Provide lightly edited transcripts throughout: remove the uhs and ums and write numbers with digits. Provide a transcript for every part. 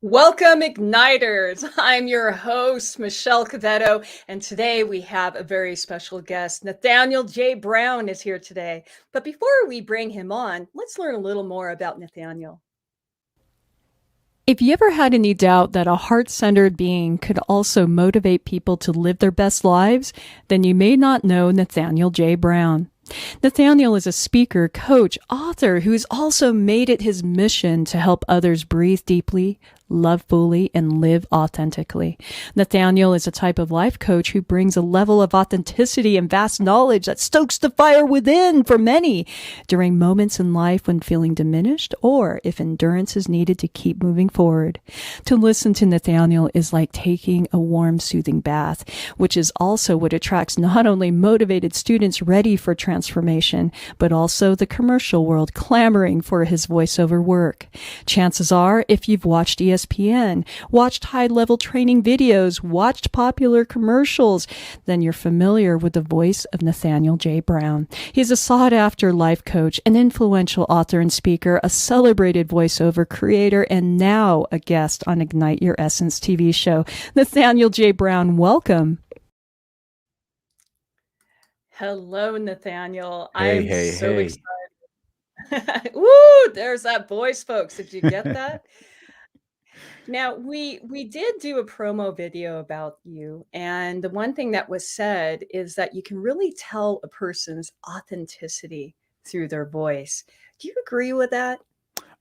Welcome, Igniters. I'm your host, Michelle Quevedo, and today we have a very special guest. Nathaniel J Brown is here today. But before we bring him on, let's learn a little more about Nathaniel. If you ever had any doubt that a heart centered being could also motivate people to live their best lives, then you may not know Nathaniel J. Brown. Nathaniel is a speaker, coach, author who's also made it his mission to help others breathe deeply, love fully, and live authentically. Nathaniel is a type of life coach who brings a level of authenticity and vast knowledge that stokes the fire within for many during moments in life when feeling diminished or if endurance is needed to keep moving forward. To listen to Nathaniel is like taking a warm, soothing bath, which is also what attracts not only motivated students ready for transformation, but also the commercial world clamoring for his voiceover work. Chances are, if you've watched ESPN, watched high-level training videos, watched popular commercials, then you're familiar with the voice of Nathaniel J. Brown. He's a sought-after life coach, an influential author and speaker, a celebrated voiceover creator, and now a guest on Ignite Your Essence TV show. Nathaniel J. Brown, welcome. Hello, Nathaniel. I Hey, am hey, so hey. excited. Woo! There's that voice, folks. Did you get that? Now, we did do a promo video about you, and the one thing that was said is that you can really tell a person's authenticity through their voice. Do you agree with that?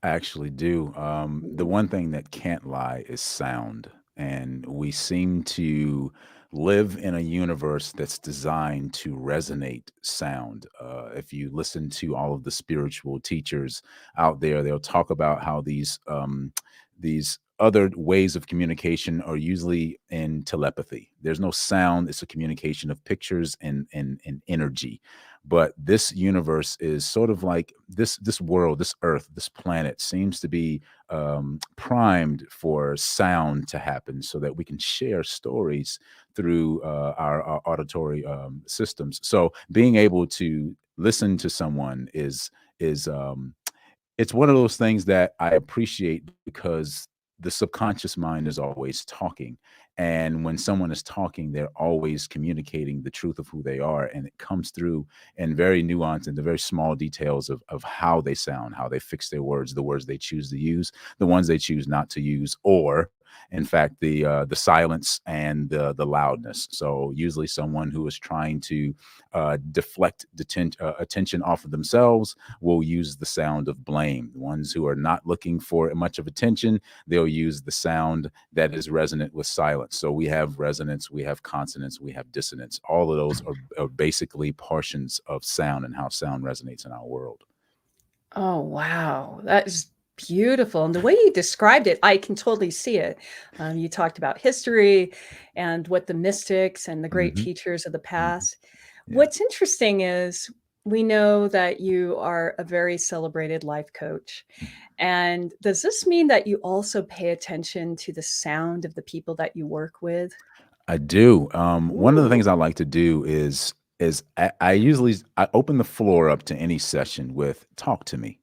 I actually do. The Ooh. one thing that can't lie is sound. And we seem to live in a universe that's designed to resonate sound. If you listen to all of the spiritual teachers out there, they'll talk about how these other ways of communication are usually in telepathy. There's no sound, it's a communication of pictures and energy. But this universe is sort of like this world, this earth, this planet seems to be primed for sound to happen so that we can share stories through our auditory systems. So being able to listen to someone is it's one of those things that I appreciate because the subconscious mind is always talking. And when someone is talking, they're always communicating the truth of who they are. And it comes through in very nuanced and the very small details of how they sound, how they fix their words, the words they choose to use, the ones they choose not to use, or in fact, the silence and the loudness. So usually someone who is trying to deflect attention off of themselves will use the sound of blame. The ones who are not looking for much of attention, they'll use the sound that is resonant with silence. So we have resonance, we have consonance, we have dissonance. All of those are basically portions of sound and how sound resonates in our world. Oh, wow. That is beautiful. And the way you described it, I can totally see it. You talked about history and what the mystics and the great Hmm. teachers of the Hmm. past. Yeah. What's interesting is we know that you are a very celebrated life coach. And does this mean that you also pay attention to the sound of the people that you work with? I do. One of the Ooh. things I like to do is I usually I open the floor up to any session with "Talk to me."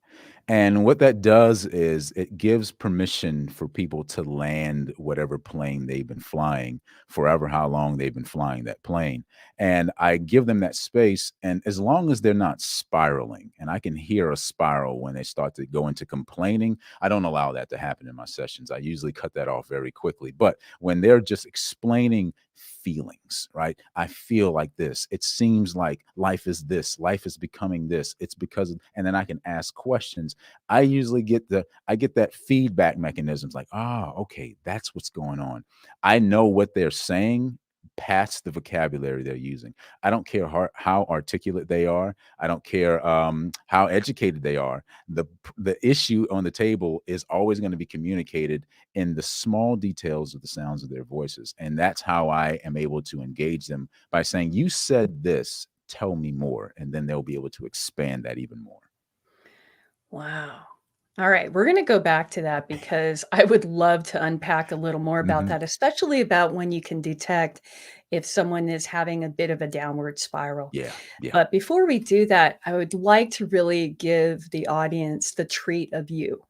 And what that does is it gives permission for people to land whatever plane they've been flying forever, how long they've been flying that plane. And I give them that space. And as long as they're not spiraling, and I can hear a spiral when they start to go into complaining, I don't allow that to happen in my sessions. I usually cut that off very quickly. But when they're just explaining feelings, right? I feel like this. It seems like life is this. Life is becoming this. It's because of, and then I can ask questions. I get that feedback mechanisms like, oh, okay, that's what's going on. I know what they're saying past the vocabulary they're using. I don't care how articulate they are. I don't care how educated they are. The issue on the table is always going to be communicated in the small details of the sounds of their voices. And that's how I am able to engage them by saying, you said this, tell me more. And then they'll be able to expand that even more. Wow. All right, we're going to go back to that because I would love to unpack a little more about Hmm. that, especially about when you can detect if someone is having a bit of a downward spiral. Yeah. Yeah. But before we do that, I would like to really give the audience the treat of you.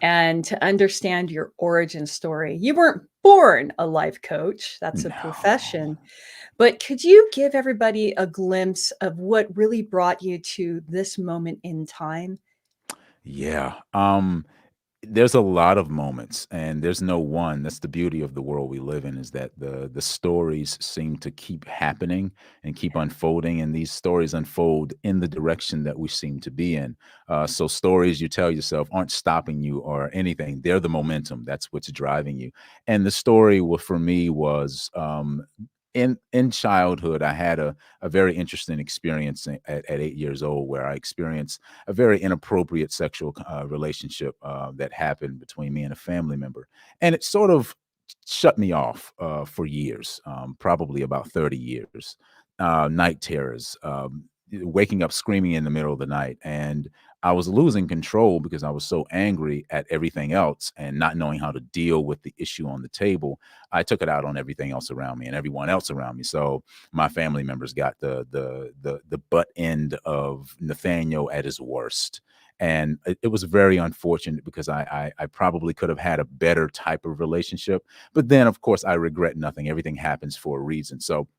and to understand your origin story. You weren't born a life coach, that's a No. profession. But could you give everybody a glimpse of what really brought you to this moment in time? Yeah. There's a lot of moments, and there's no one. That's the beauty of the world we live in, is that the stories seem to keep happening and keep unfolding, and these stories unfold in the direction that we seem to be in. So stories you tell yourself aren't stopping you or anything. They're the momentum. That's what's driving you. And the story for me was in childhood. I had a very interesting experience at 8 years old, where I experienced a very inappropriate sexual relationship that happened between me and a family member, and it sort of shut me off for years, probably about 30 years. Night terrors, waking up screaming in the middle of the night, and I was losing control because I was so angry at everything else and not knowing how to deal with the issue on the table. I took it out on everything else around me and everyone else around me. So my family members got the butt end of Nathaniel at his worst. And it was very unfortunate because I probably could have had a better type of relationship. But then, of course, I regret nothing. Everything happens for a reason. So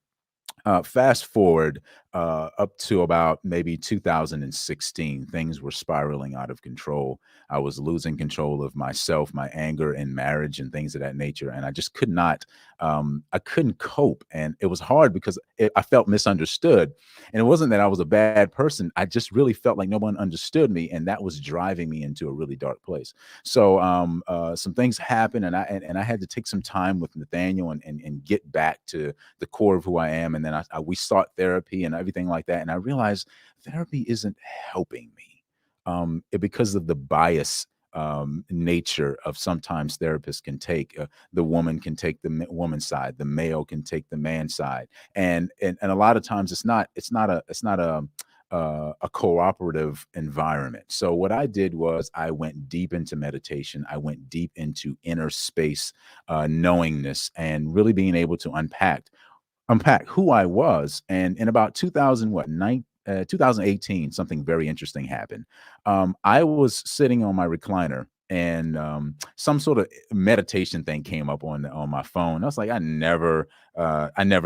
fast forward up to about maybe 2016, things were spiraling out of control. I was losing control of myself, my anger and marriage and things of that nature. And I just could not, I couldn't cope. And it was hard because I felt misunderstood. And it wasn't that I was a bad person. I just really felt like no one understood me. And that was driving me into a really dark place. So some things happened, and I had to take some time with Nathaniel and get back to the core of who I am. And then we start therapy and everything like that. And I realized therapy isn't helping me because of the bias nature of sometimes therapists can take. The woman can take the woman's side, the male can take the man's side, and a lot of times it's not a cooperative environment. So what I did was I went deep into meditation. I went deep into inner space, knowingness, and really being able to unpack who I was. And in about 2000, 2018, something very interesting happened. I was sitting on my recliner, and some sort of meditation thing came up on my phone. I was like, I never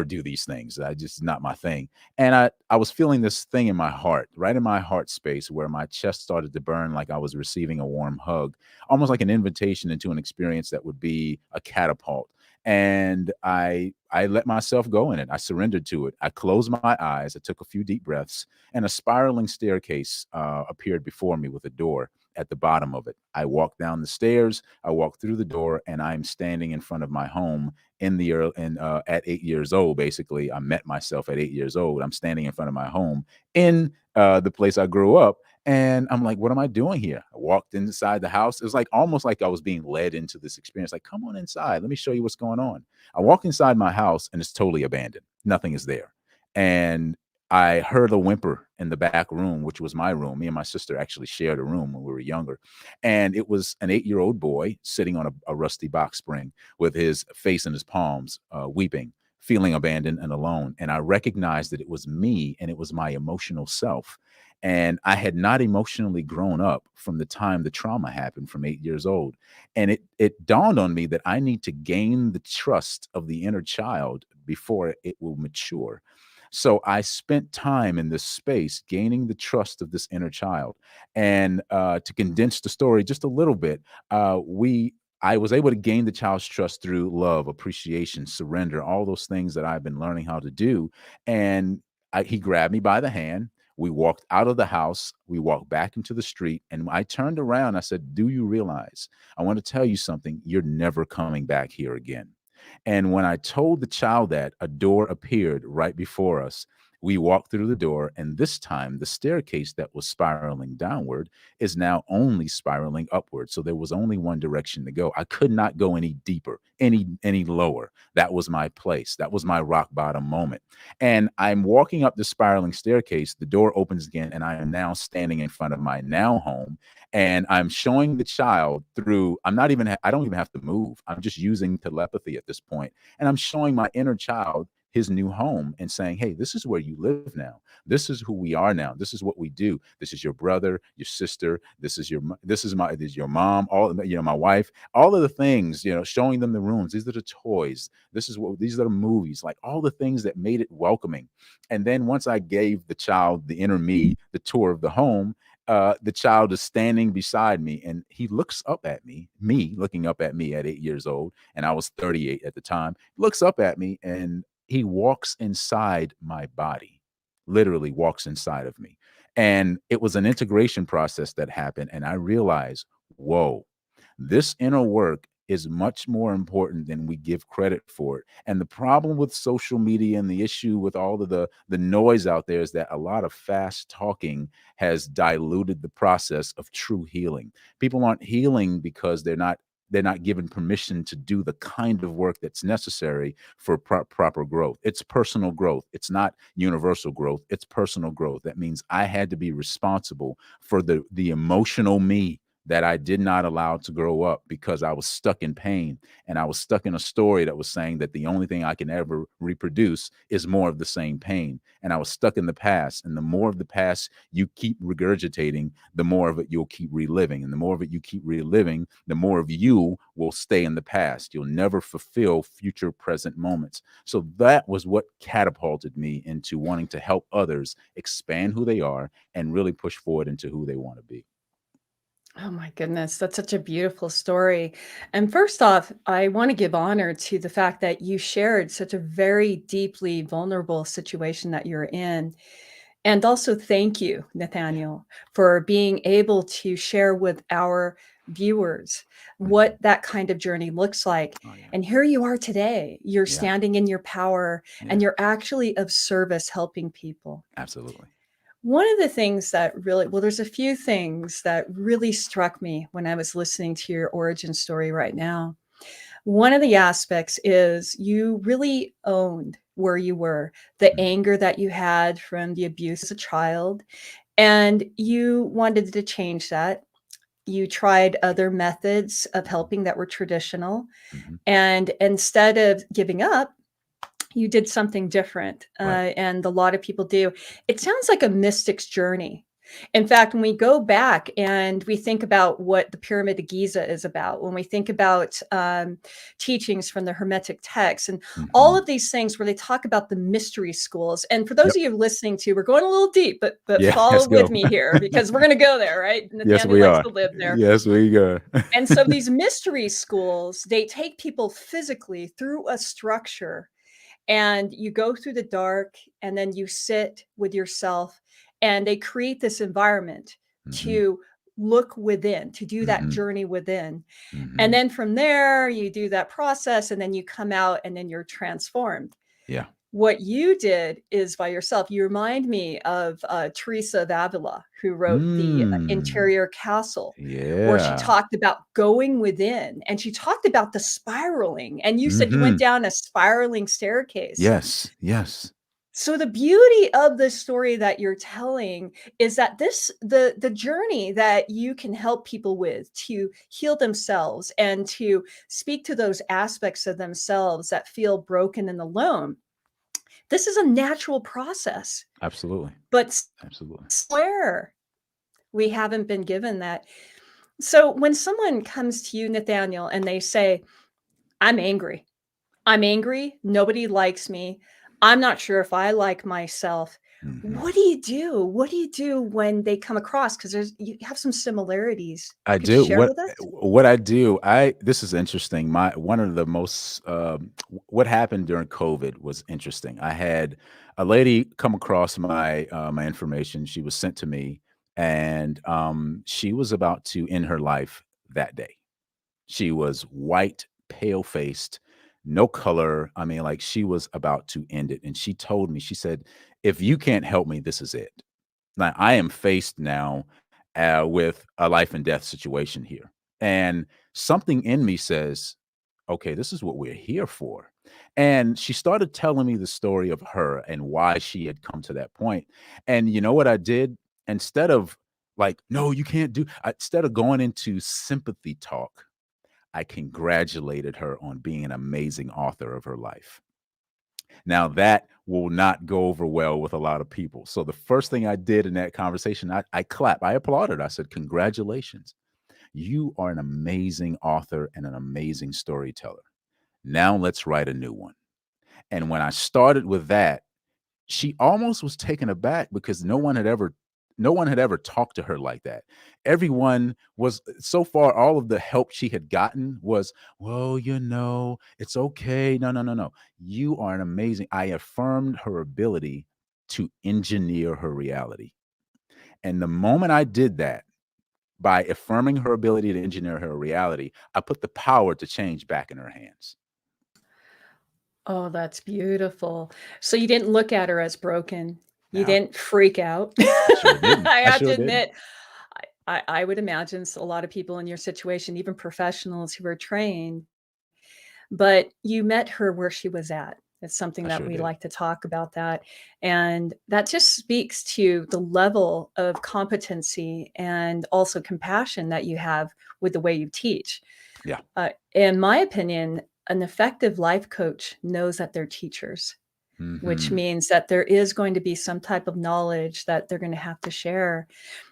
do these things. I just not my thing. And I was feeling this thing in my heart, right in my heart space, where my chest started to burn like I was receiving a warm hug, almost like an invitation into an experience that would be a catapult. And I let myself go in it. I surrendered to it. I closed my eyes. I took a few deep breaths, and a spiraling staircase appeared before me with a door at the bottom of it. I walked down the stairs. I walked through the door, and I'm standing in front of my home in the early, and at 8 years old. Basically, I met myself at 8 years old. I'm standing in front of my home in the place I grew up. And I'm like, what am I doing here? I walked inside the house. It was like almost like I was being led into this experience. Like, come on inside. Let me show you what's going on. I walk inside my house, and it's totally abandoned. Nothing is there. And I heard a whimper in the back room, which was my room. Me and my sister actually shared a room when we were younger. And it was an 8-year-old boy sitting on a rusty box spring with his face in his palms, weeping, feeling abandoned and alone. And I recognized that it was me, and it was my emotional self. And I had not emotionally grown up from the time the trauma happened from 8 years old. And it dawned on me that I need to gain the trust of the inner child before it will mature. So I spent time in this space gaining the trust of this inner child. And to condense the story just a little bit, we I was able to gain the child's trust through love, appreciation, surrender, all those things that I've been learning how to do. And he grabbed me by the hand. We walked out of the house. We walked back into the street. And I turned around. I said, do you realize? I want to tell you something. You're never coming back here again. And when I told the child that, a door appeared right before us. We walked through the door, and this time the staircase that was spiraling downward is now only spiraling upward. So there was only one direction to go. I could not go any deeper, any lower. That was my place. That was my rock bottom moment. And I'm walking up the spiraling staircase. The door opens again, and I am now standing in front of my now home. And I'm showing the child through, I don't even have to move. I'm just using telepathy at this point. And I'm showing my inner child his new home and saying, hey, this is where you live now. This is who we are now. This is what we do. This is your brother, your sister. This is your mom, all, my wife, all of the things, showing them the rooms. These are the toys. These are the movies, like all the things that made it welcoming. And then once I gave the child, the inner me, the tour of the home, the child is standing beside me and he looks up at me looking up at me at 8 years old. And I was 38 at the time, looks up at me and he walks inside my body, literally walks inside of me. And it was an integration process that happened. And I realized, whoa, this inner work is much more important than we give credit for it. And the problem with social media and the issue with all of the noise out there is that a lot of fast talking has diluted the process of true healing. People aren't healing because they're not given permission to do the kind of work that's necessary for proper growth. It's personal growth. It's not universal growth. It's personal growth. That means I had to be responsible for the emotional me that I did not allow to grow up because I was stuck in pain and I was stuck in a story that was saying that the only thing I can ever reproduce is more of the same pain. And I was stuck in the past. And the more of the past you keep regurgitating, the more of it you'll keep reliving. And the more of it you keep reliving, the more of you will stay in the past. You'll never fulfill future present moments. So that was what catapulted me into wanting to help others expand who they are and really push forward into who they want to be. Oh my goodness, that's such a beautiful story. And first off, I want to give honor to the fact that you shared such a very deeply vulnerable situation that you're in. And also, thank you, Nathaniel, for being able to share with our viewers what Mhm. that kind of journey looks like. Oh yeah. And here you are today. You're Yeah. standing in your power and Yeah. you're actually of service helping people. Absolutely. One of the things that really, well, there's a few things that really struck me when I was listening to your origin story right now. One of the aspects is you really owned where you were, the Mhm. anger that you had from the abuse as a child, and you wanted to change that. You tried other methods of Mhm. helping that were traditional. Mhm. And instead of giving up, you did something different, Right. and a lot of people do. It sounds like a mystic's journey. In fact, when we go back and we think about what the Pyramid of Giza is about, when we think about teachings from the Hermetic texts and all Mhm. of these things where they talk about the mystery schools. And for those Yep. of you listening to, we're going a little deep, but Yeah. follow Let's with go. me here because we're going to go there, right? Yes, Nathaniel we likes are. to live there. Yes, we go. And so these mystery schools, they take people physically through a structure and you go through the dark and then you sit with yourself and they create this environment Mhm. to look within, to do that Mhm. journey within. And Mhm. then from there you do that process and then you come out and then you're transformed. Yeah. What you did is by yourself. You remind me of Teresa of Avila, who wrote the Mm. Interior Castle, where she Yeah. talked about going within and she talked about the spiraling. And you said you went Mhm. down a spiraling staircase. Yes. Yes. So the beauty of the story that you're telling is that the journey that you can help people with to heal themselves and to speak to those aspects of themselves that feel broken and alone, this is a natural process, Absolutely. but Absolutely. swear we haven't been given that. So when someone comes to you, Nathaniel, and they say, I'm angry. I'm angry. Nobody likes me. I'm not sure if I like myself. Mhm. What do you do? What do you do when they come across? Because you have some similarities. I Could you do. share What with us? what I do, I this is interesting. My one of the most what happened during COVID was interesting. I had a lady come across my information. She was sent to me, and she was about to end her life that day. She was white, pale faced, no color. I mean, like she was about to end it. And she told me, she said, if you can't help me, this is it. Now, I am faced now with a life and death situation here. And something in me says, okay, this is what we're here for. And she started telling me the story of her and why she had come to that point. And you know what I did? Instead of like, no, you can't do, instead of going into sympathy talk, I congratulated her on being an amazing author of her life. Now that will not go over well with a lot of people. So the first thing I did in that conversation, I clapped, I applauded. I said, "Congratulations. You are an amazing author and an amazing storyteller. Now let's write a new one." And when I started with that, she almost was taken aback because no one had ever talked to her like that. Everyone was so far, all of the help she had gotten was, "Well, it's okay. No, no, no, no. You are an amazing." I affirmed her ability to engineer her reality. And the moment I did that, by affirming her ability to engineer her reality, I put the power to change back in her hands. Oh, that's beautiful. So you didn't look at her as broken. You Now, didn't freak out. I sure didn't. I I have to sure didn't. admit, I would imagine a lot of people in your situation, even professionals who are trained, but you met her where she was at. It's something I that sure we did. like to talk about that. And that just speaks to the level of competency and also compassion that you have with the way you teach. Yeah. In my opinion, an effective life coach knows that they're teachers, which Mhm. means that there is going to be some type of knowledge that they're going to have to share.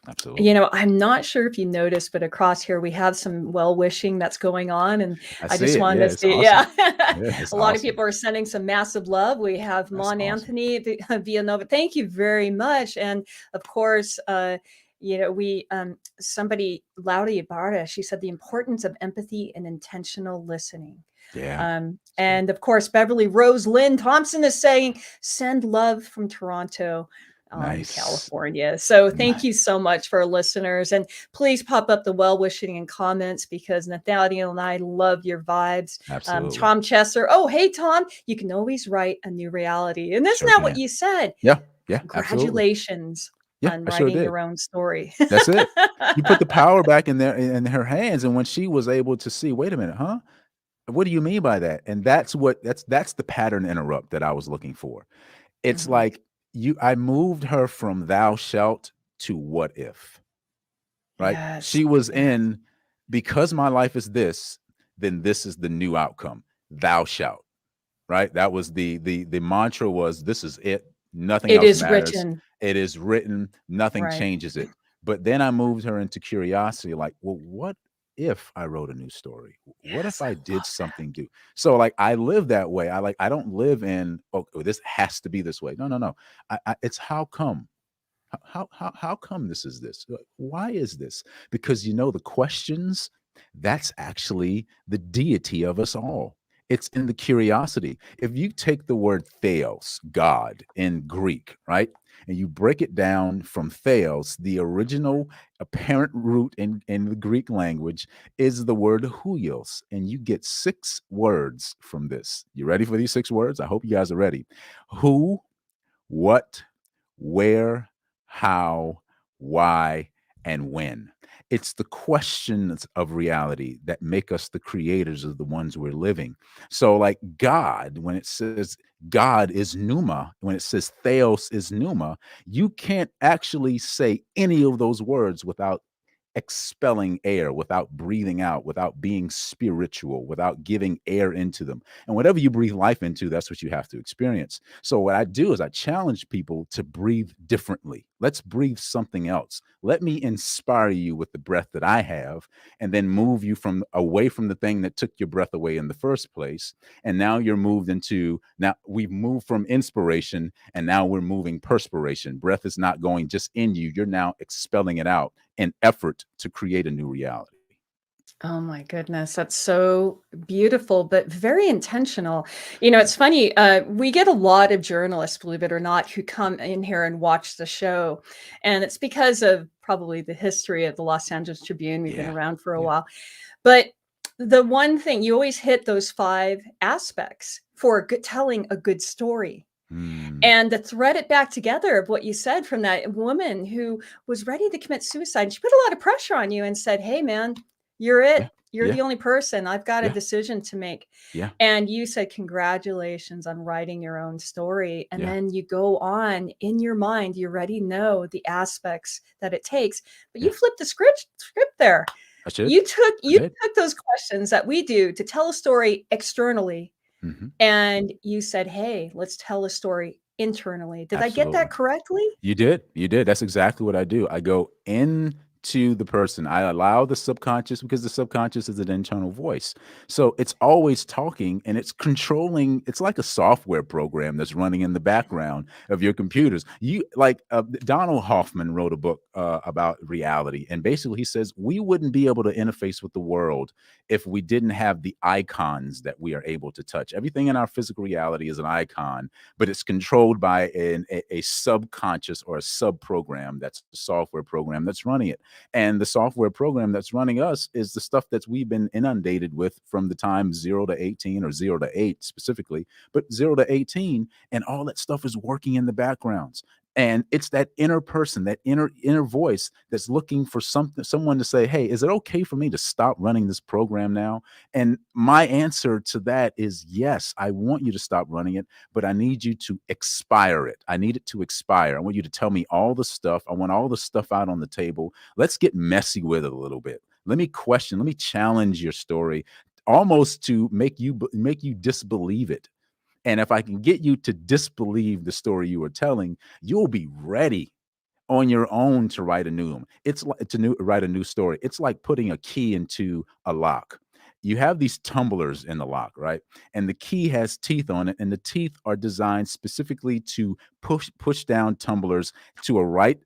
Absolutely. I'm not sure if you noticed, but across here we have some well-wishing that's going on, and I I see just it. wanted Yeah, to it's see, yeah. awesome. Yeah, it's A lot of awesome. people are sending some massive love. We have That's Mon awesome. Anthony via Nova. Thank you very much. And of course, we somebody Laura Ibarra, she said the importance of empathy and intentional listening. Yeah. It's good. And of course, Beverly Rose Lynn Thompson is saying, send love from Toronto, Nice. California. So thank you Nice. so much for our listeners. And please pop up the well wishing and comments because Nathaniel and I love your vibes. Absolutely. Tom Chesser. Oh, hey, Tom, you can always write a new reality. And isn't Sure that what can. you said? Yeah. Yeah, absolutely. Congratulations Yeah, on I sure writing did. your own story. That's it. You put the power back in her hands, and when she was able to see, "Wait a minute, huh? What do you mean by that?" And that's the pattern interrupt that I was looking for. It's Mhm. like I moved her from "thou shalt" to "what if," right? Yes. She was Yeah. in, "Because my life is this, then this is the new outcome. Thou shalt." Right? That was the mantra was, "This is it. Nothing It else is matters. written. It is written. Nothing Right. changes it." But then I moved her into curiosity, like, "Well, what if I wrote a new story? What if Yes, I I love did that. something new?" So like I live that way. I don't live in, "Oh, this has to be this way." No, no, no. It's how come? How come this is this? Why is this? Because the questions, that's actually the deity of us all. It's in the curiosity. If you take the word theos, God in Greek, right? And you break it down from theos, the original apparent root in the Greek language is the word huios. And you get 6 words from this. You ready for these 6 words? I hope you guys are ready. Who, what, where, how, why, and when. It's the questions of reality that make us the creators of the ones we're living. So, like God, when it says God is pneuma, when it says theos is pneuma, you can't actually say any of those words without expelling air, without breathing out, without being spiritual, without giving air into them. And whatever you breathe life into, that's what you have to experience. So what I do is I challenge people to breathe differently. Let's breathe something else. Let me inspire you with the breath that I have, and then move you from away from the thing that took your breath away in the first place. And now now we've moved from inspiration, and now we're moving perspiration. Breath is not going just in you. You're now expelling it out an effort to create a new reality. Oh my goodness, that's so beautiful, but very intentional. It's funny, we get a lot of journalists, believe it or not, who come in here and watch the show. And it's because of probably the history of the Los Angeles Tribune. We've been Yeah. around for a Yeah. while. But the one thing you always hit those five aspects for telling a good story. Mm. And to thread it back together of what you said from that woman who was ready to commit suicide. She put a lot of pressure on you and said, "Hey, man, you're Yeah. it. You're Yeah. the only person. I've got a Yeah. decision to make." Yeah. And you said, "Congratulations on writing your own story." And Yeah. then you go on in your mind, you already know the aspects that it takes, but you Yeah. flipped the script there. I should. You took I you did. took those questions that we do to tell a story externally, Mhm. and you said, "Hey, let's tell a story internally." Did I get Absolutely. that correctly? You did. You did. That's exactly what I do. I go into the person. I allow the subconscious because the subconscious is an internal voice. So it's always talking and it's controlling. It's like a software program that's running in the background of your computers. You like Donald Hoffman wrote a book about reality. And basically he says we wouldn't be able to interface with the world if we didn't have the icons that we are able to touch. Everything in our physical reality is an icon, but it's controlled by a subconscious or a sub program that's a software program that's running it. And the software program that's running us is the stuff that we've been inundated with from the time 0 to 18 or 0 to 8 specifically, but 0 to 18. And all that stuff is working in the backgrounds. And it's that inner person, that inner voice that's looking for someone to say, hey, is it okay for me to stop running this program now? And my answer to that is yes, I want you to stop running it, but I need you to expire it. I need it to expire. I want you to tell me all the stuff. I want all the stuff out on the table. Let's get messy with it a little bit. Let me question, let me challenge your story almost to make you disbelieve it. And if I can get you to disbelieve the story you were telling, you'll be ready on your own to write a new one. It's like write a new story. It's like putting a key into a lock. You have these tumblers in the lock, right? And the key has teeth on it, and the teeth are designed specifically to push down tumblers to a right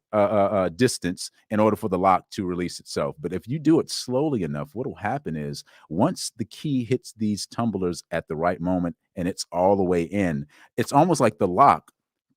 distance in order for the lock to release itself. But if you do it slowly enough, what will happen is once the key hits these tumblers at the right moment and it's all the way in, it's almost like the lock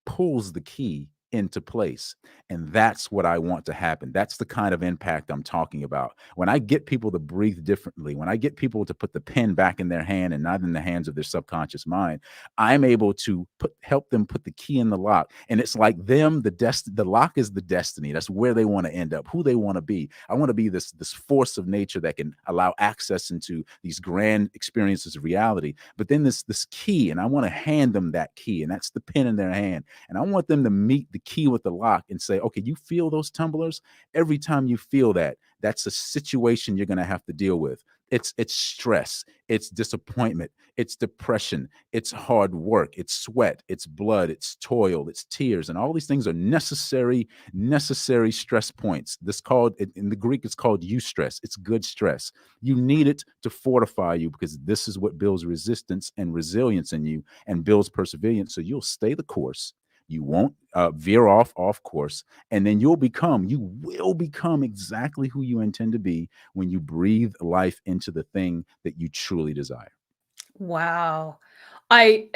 pulls the key into place. And that's what I want to happen. That's the kind of impact I'm talking about. When I get people to breathe differently, when I get people to put the pen back in their hand and not in the hands of their subconscious mind, I'm able to help them put the key in the lock. And it's like them, the lock is the destiny. That's where they want to end up, who they want to be. I want to be this force of nature that can allow access into these grand experiences of reality. But then this key, and I want to hand them that key, and that's the pen in their hand. And I want them to meet the key with the lock and say, okay, you feel those tumblers? Every time you feel that, that's a situation you're going to have to deal with. It's stress, it's disappointment, it's depression, it's hard work, it's sweat, it's blood, it's toil, it's tears, and all these things are necessary stress points. This called in the Greek, it's called eustress. It's good stress. You need it to fortify you because this is what builds resistance and resilience in you and builds perseverance. So you'll stay the course. You won't veer off course, and then you will become exactly who you intend to be when you breathe life into the thing that you truly desire. Wow. I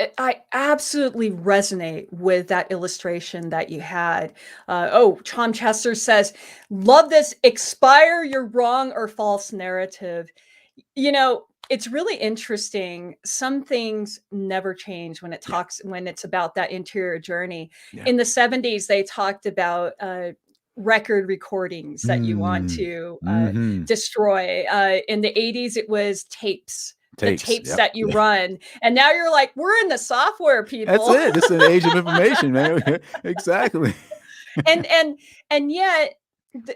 absolutely resonate with that illustration that you had. Oh, Tom Chester says, "Love this expire your wrong or false narrative." You know, it's really interesting. Some things never change Yeah, when it's about that interior journey. yeah. In the 70s, they talked about record recordings that you want Mm, to mhm. destroy. In the 80s, it was tapes, the Tapes. tapes Yep. that you Yeah. run. And now you're like, we're in the software, That's people. it. It's an age of information, man. Exactly. And and yet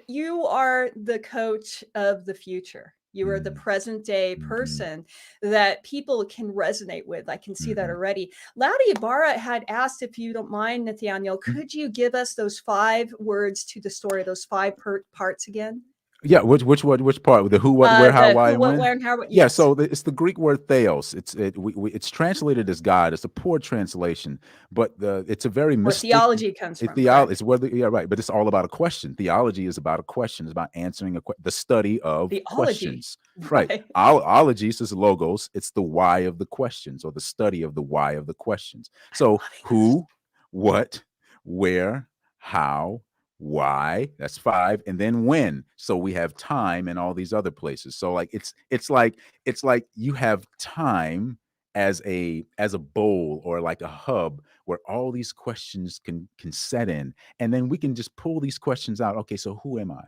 you are the coach of the future. You are the Mm, present day mhm, person that people can resonate with. I can see that mhm, already. Laudy Ibarra had asked, if you don't mind, Nathaniel, mhm. could you give us those 5 words to the story, those parts again? Yeah, which part? The who, what, where, how, The why, who, and what, when? where, and how. Yeah, Yes, so it's the Greek word theos. It's translated as God. It's a poor translation, but it's a very where mystic. theology comes It from. theology Correct. is whether yeah right, but it's all about a question. Theology is about a question. It's about answering the study of Theology, questions. Right. right? Ologies is logos. It's the why of the questions or the study of the why of the questions. So Loving this. who, what, where, how, why, that's 5, and then when. So we have time and all these other places. So like it's like you have time as a bowl or like a hub where all these questions can set in, and then we can just pull these questions out. Okay, so who am I?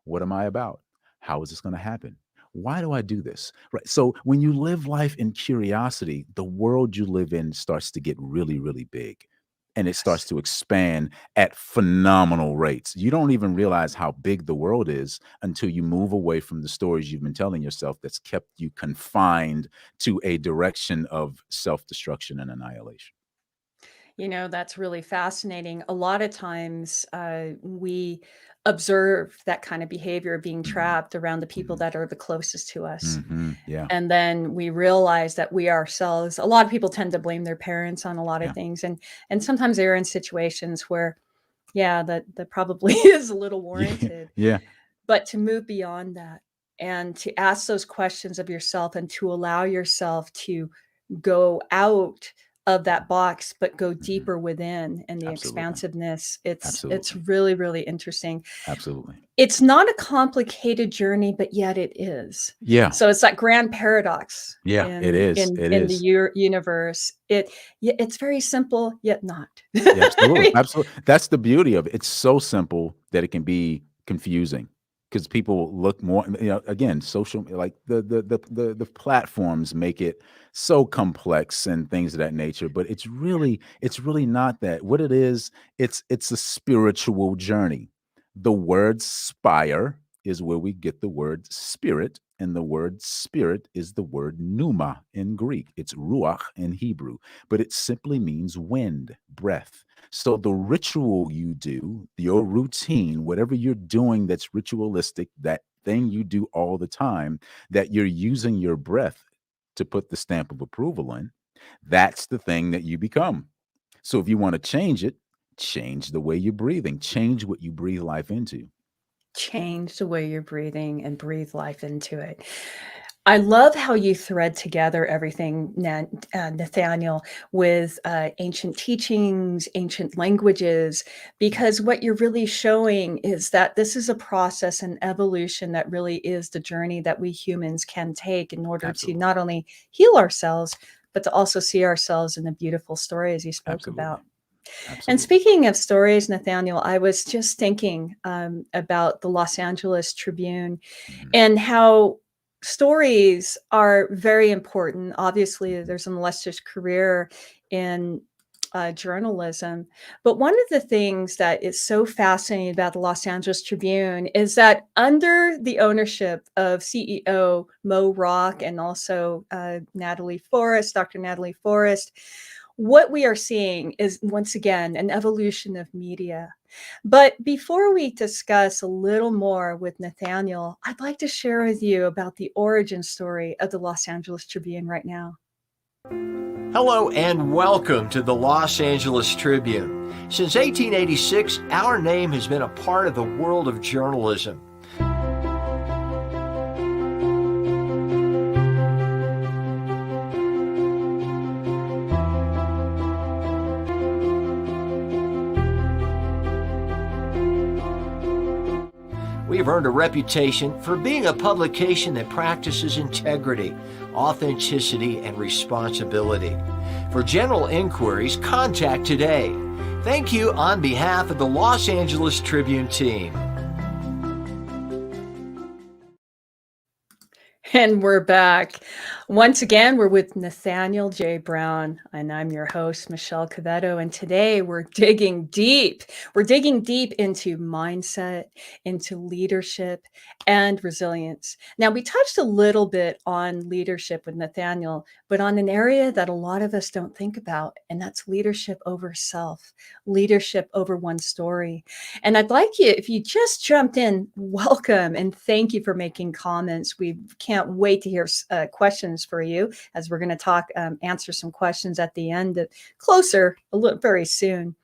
What am I about? How is this going to happen? Why do I do this? Right. So when you live life in curiosity, the world you live in starts to get really, really big. and it starts Yes. to expand at phenomenal rates. You don't even realize how big the world is until you move away from the stories you've been telling yourself that's kept you confined to a direction of self-destruction and annihilation. That's really fascinating. A lot of times, we observe that kind of behavior of being Mhm, trapped around the people mhm, that are the closest to us. yeah, And then we realize that we ourselves, a lot of people tend to blame their parents on a lot of yeah, things. And sometimes they're in situations where, yeah, that probably is a little yeah, warranted. yeah, But to move beyond that and to ask those questions of yourself and to allow yourself to go out of that box, but go mhm. deeper within and the Absolutely, expansiveness, it's absolutely, really, really interesting. absolutely. It's not a complicated journey, but yet it is. Yeah, So it's that grand paradox yeah, it in is, in it in the is. universe. It's very simple, yet not. Yeah, I absolutely, mean, absolutely. That's the beauty of it. It's so simple that it can be confusing because people look more. Again, social like the platforms make it so complex and things of that nature. But it's really not that. What it is, it's a spiritual journey. The word spire is where we get the word spirit, and the word spirit is the word pneuma in Greek. It's ruach in Hebrew, but it simply means wind, breath. So the ritual you do, your routine, whatever you're doing that's ritualistic, that thing you do all the time, that you're using your breath to put the stamp of approval in, that's the thing that you become. So if you want to change it, change the way you're breathing, change what you breathe life into. change the way you're breathing and breathe life into it. I love how you thread together everything, Nathaniel, with ancient teachings, ancient languages, Mm, because what you're really showing is that this is a process and evolution that really is the journey that we humans can take in order to absolutely. not only heal ourselves, but to also see ourselves in the beautiful story as you spoke Absolutely. about. And Absolutely. speaking of stories, Nathaniel, I was just thinking about the Los Angeles Tribune Mhm, and how stories are very important. Obviously, mhm. there's an illustrious career in journalism. But one of the things that is so fascinating about the Los Angeles Tribune is that under the ownership of CEO Mo Rock and also Dr. Natalie Forrest, what we are seeing is once again an evolution of media. But before we discuss a little more with Nathaniel, I'd like to share with you about the origin story of the Los Angeles Tribune right now. Hello and welcome to the Los Angeles Tribune. Since 1886, our name has been a part of the world of journalism. We have earned a reputation for being a publication that practices integrity, authenticity, and responsibility. For general inquiries, contact today. Thank you on behalf of the Los Angeles Tribune team. And we're back. Once again, we're with Nathaniel J. Brown, and I'm your host, Michelle Quevedo. And today we're digging deep. We're digging deep into mindset, into leadership, and resilience. Now, we touched a little bit on leadership with Nathaniel, but on an area that a lot of us don't think about, and that's leadership over self, leadership over one story. And I'd like you, if you just jumped in, welcome and thank you for making comments. We can't wait to hear questions for you as we're going to answer some questions at the end, closer, a little very soon.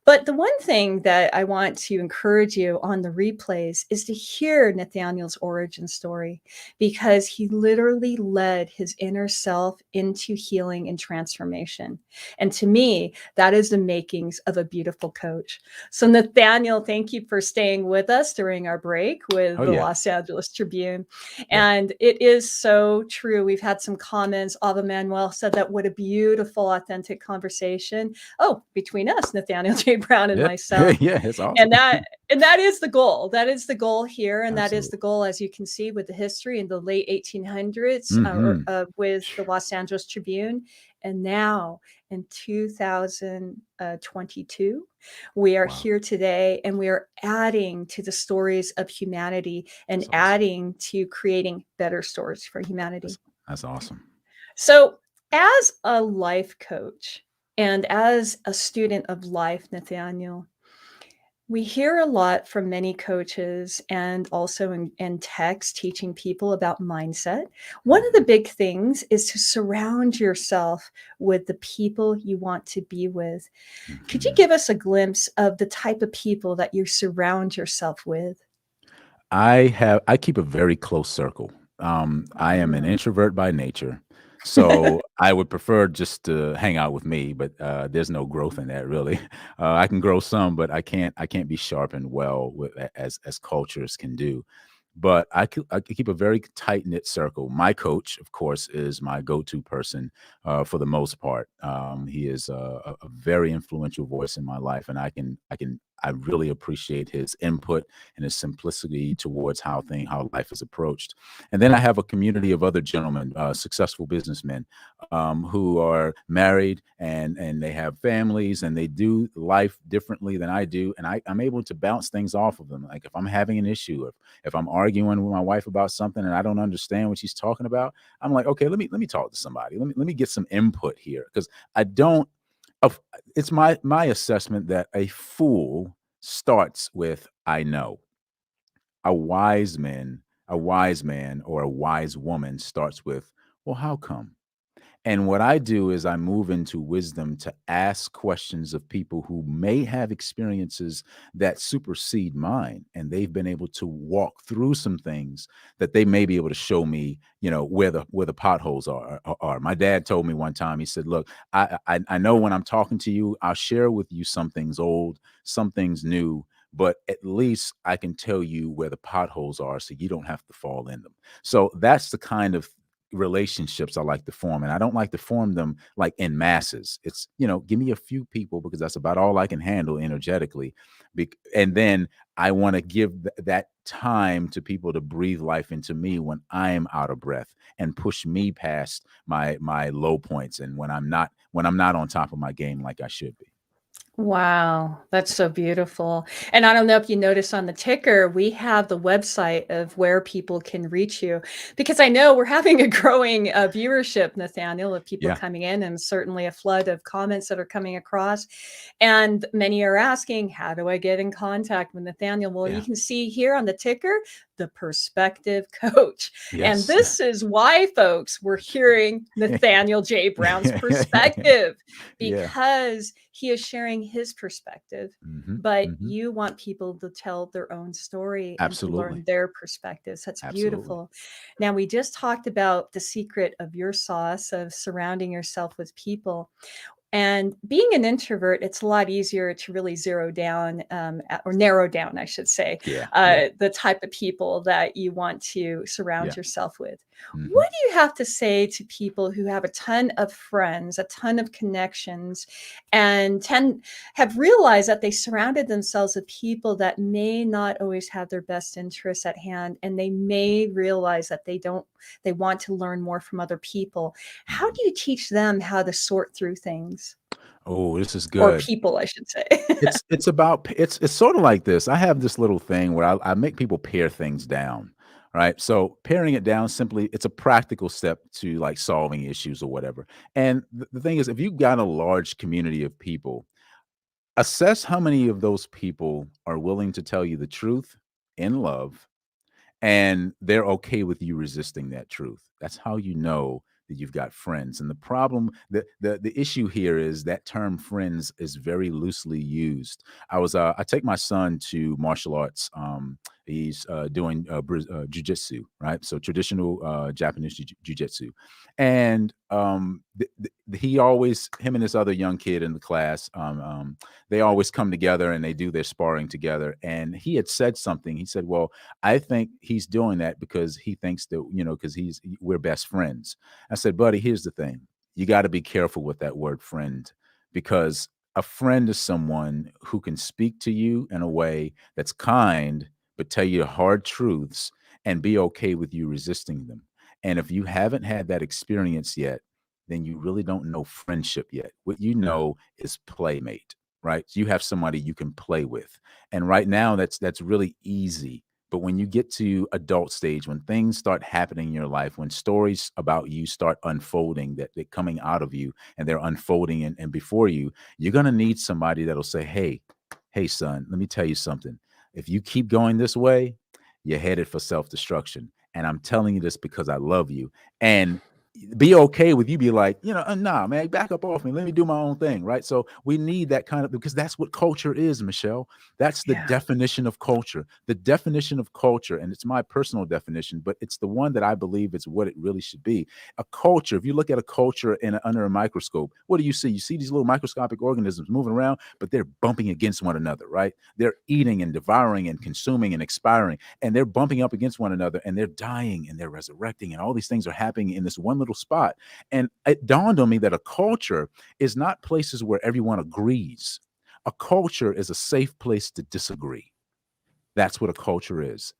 But the one thing that I want to encourage you on the replays is to hear Nathaniel's origin story because he literally led his inner self into healing and transformation. And to me, that is the makings of a beautiful coach. So, Nathaniel, thank you for staying with us during our break with Oh the yeah. Los Angeles Tribune. Yeah. And it is so true. We've had some comments. Ava Manuel said that what a beautiful, authentic conversation. Oh, between us, Nathaniel J. Brown and Yeah. myself. Yeah, it's And awesome. that is the goal. That is the goal here, and that is the Absolutely. goal, as you can see, with the history in the late 1800s, Mhm. with the Los Angeles Tribune, and now in 2022, we are Wow. here today, and we are adding to the stories of humanity and That's awesome. adding to creating better stories for That's humanity. that's awesome. So, as a life coach and as a student of life, Nathaniel, we hear a lot from many coaches and also in text teaching people about mindset. One of the Mhm. big things is to surround yourself with the people you want to be with. Could you Mhm. give us a glimpse of the type of people that you surround yourself with? I keep a very close circle. I am an Mm. introvert by nature, so I would prefer just to hang out with me, but there's no growth in that really. I can grow some, but I can't be sharpened well with, as cultures can do. But I keep a very tight knit circle. My coach, of course, is my go to person for the most part. He is a very influential voice in my life, and I really appreciate his input and his simplicity towards how life is approached. And then I have a community of other gentlemen, successful businessmen, who are married and they have families and they do life differently than I do, and I'm able to bounce things off of them. Like if I'm having an issue, if I'm arguing with my wife about something and I don't understand what she's talking about, I'm like, okay, let me talk to somebody. Let me get some input here because I don't. Of it's my assessment that a fool starts with I know. A wise man or a wise woman starts with, well, how come? And what I do is I move into wisdom to ask questions of people who may have experiences that supersede mine. And they've been able to walk through some things that they may be able to show me, where the potholes are. My dad told me one time, he said, look, I know when I'm talking to you, I'll share with you some things old, some things new, but at least I can tell you where the potholes are so you don't have to fall in them. So that's the kind of relationships I like to form. And I don't like to form them like in masses. It's, give me a few people because that's about all I can handle energetically. And then I want to give that time to people to breathe life into me when I am out of breath and push me past my low points and when I'm not on top of my game like I should be. Wow, that's so beautiful. And I don't know if you notice on the ticker, we have the website of where people can reach you because I know we're having a growing viewership, Nathaniel, of people Yeah. coming in and certainly a flood of comments that are coming across. And many are asking, how do I get in contact with Nathaniel? Well, you Yeah. can see here on the ticker, the perspective coach. And Yes. this is why, folks, we're hearing Nathaniel J. Brown's perspective Yeah. because he is sharing his perspective, Hmm. but Hmm. you want people to tell their own story and to learn Absolutely. their perspectives. That's Absolutely. beautiful. Now, we just talked about the secret of your sauce of surrounding yourself with people. And being an introvert, it's a lot easier to really zero down or narrow down, I should say, Yeah. Yeah. the type of people that you want to surround Yeah. yourself with. Hmm. What do you have to say to people who have a ton of friends, a ton of connections, and have realized that they surrounded themselves with people that may not always have their best interests at hand, and they may realize that they want to learn more from other people. How Hmm. do you teach them how to sort through things? Oh, this is Or good. people, I should say. It's sort of like this. I have this little thing where I make people pare things down, right? So paring it down simply, it's a practical step to like solving issues or whatever. And the thing is, if you've got a large community of people, assess how many of those people are willing to tell you the truth in love and they're okay with you resisting that truth. That's how you know that you've got friends. And the problem, the issue here is that term friends is very loosely used. I take my son to martial arts. He's doing jujitsu, right? So traditional Japanese jujitsu, and he always, him and this other young kid in the class, they always come together and they do their sparring together. And he had said something. He said, "Well, I think he's doing that because he thinks that, because we're best friends." I said, "Buddy, here's the thing. You got to be careful with that word friend because A friend is someone who can speak to you in a way that's kind, but tell you hard truths and be okay with you resisting them. And if you haven't had that experience yet, then you really don't know friendship yet. What you know is playmate, right? So you have somebody you can play with. And right now that's really easy. But when you get to adult stage, when things start happening in your life, when stories about you start unfolding, that they're coming out of you and they're unfolding and before you, you're gonna need somebody that'll say, hey, son, let me tell you something. If you keep going this way, you're headed for self-destruction. And I'm telling you this because I love you. And be okay with you be like, nah, man, back up off me. Let me do my own thing. Right. So we need that kind of, because that's what culture is, Michelle. That's the Yeah. definition of culture. The definition of culture, and it's my personal definition, but it's the one that I believe it's what it really should be. A culture, if you look at a culture under a microscope, what do you see? You see these little microscopic organisms moving around, but they're bumping against one another, right? They're eating and devouring and consuming and expiring, and they're bumping up against one another, and they're dying and they're resurrecting, and all these things are happening in this one little spot. And it dawned on me that a culture is not places where everyone agrees. A culture is a safe place to disagree. That's what a culture is.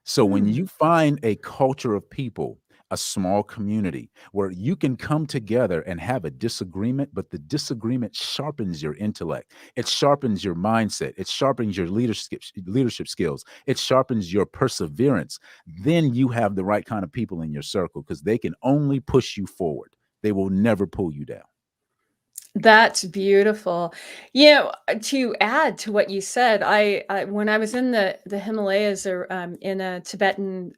So when Hmm. you find a culture of people, a small community where you can come together and have a disagreement, but the disagreement sharpens your intellect. It sharpens your mindset. It sharpens your leadership skills. It sharpens your perseverance. Then you have the right kind of people in your circle because they can only push you forward. They will never pull you down. That's beautiful. To add to what you said, I when I was in the Himalayas or in a Tibetan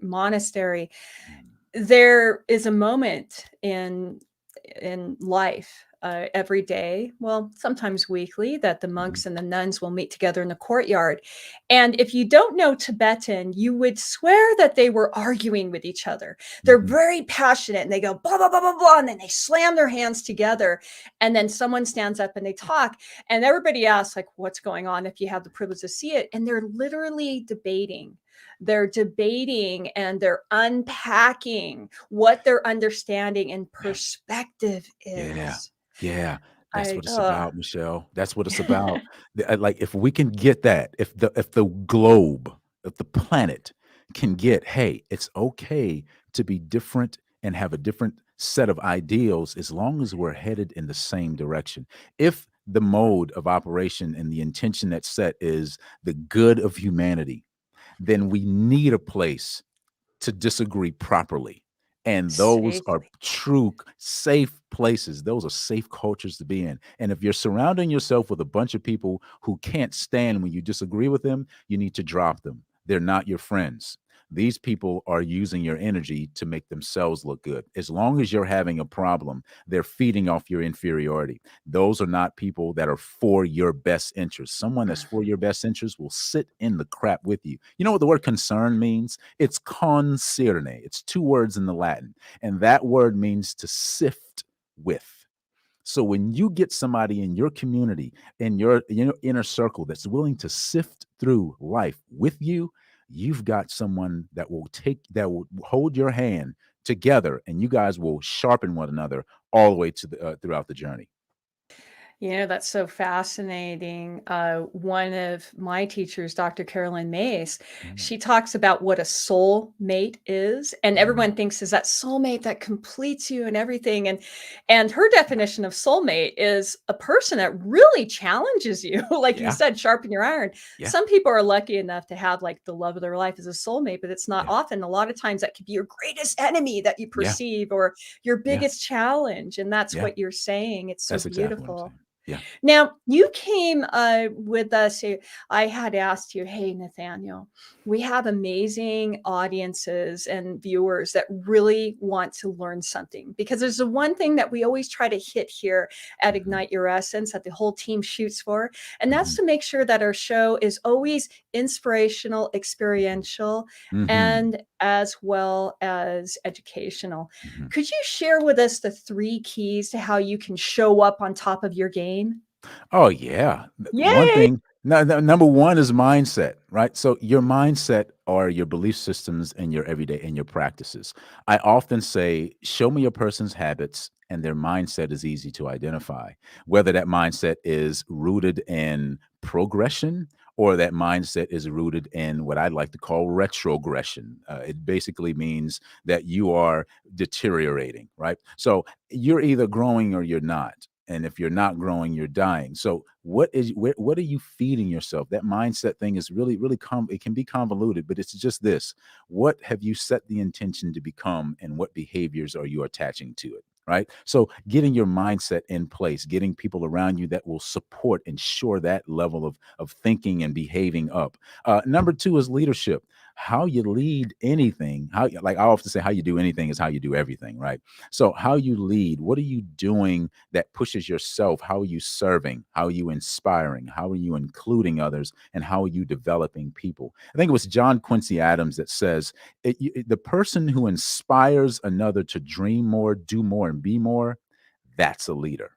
monastery, Mm, there is a moment in life, every day, well, sometimes weekly, that the mhm, monks and the nuns will meet together in the courtyard. And if you don't know Tibetan, you would swear that they were arguing with each other. They're mhm. very passionate and they go blah, blah, blah, blah, blah. And then they slam their hands together. And then someone stands up and they talk. And everybody asks, like, what's going on if you have the privilege to see it? And they're literally debating. They're debating and they're unpacking what their understanding and Yeah. perspective Yeah. is. Yeah. That's I what it's oh. about, Michelle. That's what it's about. Like if we can get that, if the globe, if the planet can get, hey, it's okay to be different and have a different set of ideals as long as we're headed in the same direction. If the mode of operation and the intention that's set is the good of humanity, then we need a place to disagree properly. And those are Safely. true safe places. Those are safe cultures to be in. And if you're surrounding yourself with a bunch of people who can't stand when you disagree with them, you need to drop them. They're not your friends. These people are using your energy to make themselves look good. As long as you're having a problem, they're feeding off your inferiority. Those are not people that are for your best interest. Someone that's for your best interest will sit in the crap with you. You know what the word concern means? It's concerne. It's two words in the Latin, and that word means to sift with. So when you get somebody in your community, in your inner circle that's willing to sift through life with you, you've got someone that will hold your hand together, and you guys will sharpen one another all the way to the throughout the journey. That's so fascinating. One of my teachers, Dr. Carolyn Mace, Mm, she talks about what a soul mate is, and mm, everyone thinks is that soulmate that completes you and everything. And her definition of soulmate is a person that really challenges you, like you yeah, said, sharpen your iron. yeah, Some people are lucky enough to have like the love of their life as a soulmate, but it's not yeah, often. A lot of times that could be your greatest enemy that you yeah, perceive or your yeah, biggest challenge. And that's yeah. what you're saying. It's so That's exactly what I'm beautiful. saying. Yeah. Now, you came with us. I had asked you, hey, Nathaniel, we have amazing audiences and viewers that really want to learn something because there's the one thing that we always try to hit here at Hmm. Ignite Your Essence that the whole team shoots for. And that's Hmm. to make sure that our show is always inspirational, experiential, Hmm. and as well as educational. Hmm. Could you share with us the three keys to how you can show up on top of your game? Oh yeah. One Yay! thing. No, no, number one is mindset, right? So your mindset are your belief systems in your everyday in your practices. I often say, show me a person's habits and their mindset is easy to identify. Whether that mindset is rooted in progression or that mindset is rooted in what I'd like to call retrogression. It basically means that you are deteriorating, right? So you're either growing or you're not. And if you're not growing, you're dying. So what are you feeding yourself? That mindset thing is it can be convoluted, but it's just this. What have you set the intention to become and what behaviors are you attaching to it? Right. So getting your mindset in place, getting people around you that will support and shore that level of thinking and behaving up. Number two is leadership. How you lead anything, like I often say, how you do anything is how you do everything, right? So how you lead, what are you doing that pushes yourself? How are you serving? How are you inspiring? How are you including others? And how are you developing people? I think it was John Quincy Adams that says, the person who inspires another to dream more, do more, and be more, that's a leader.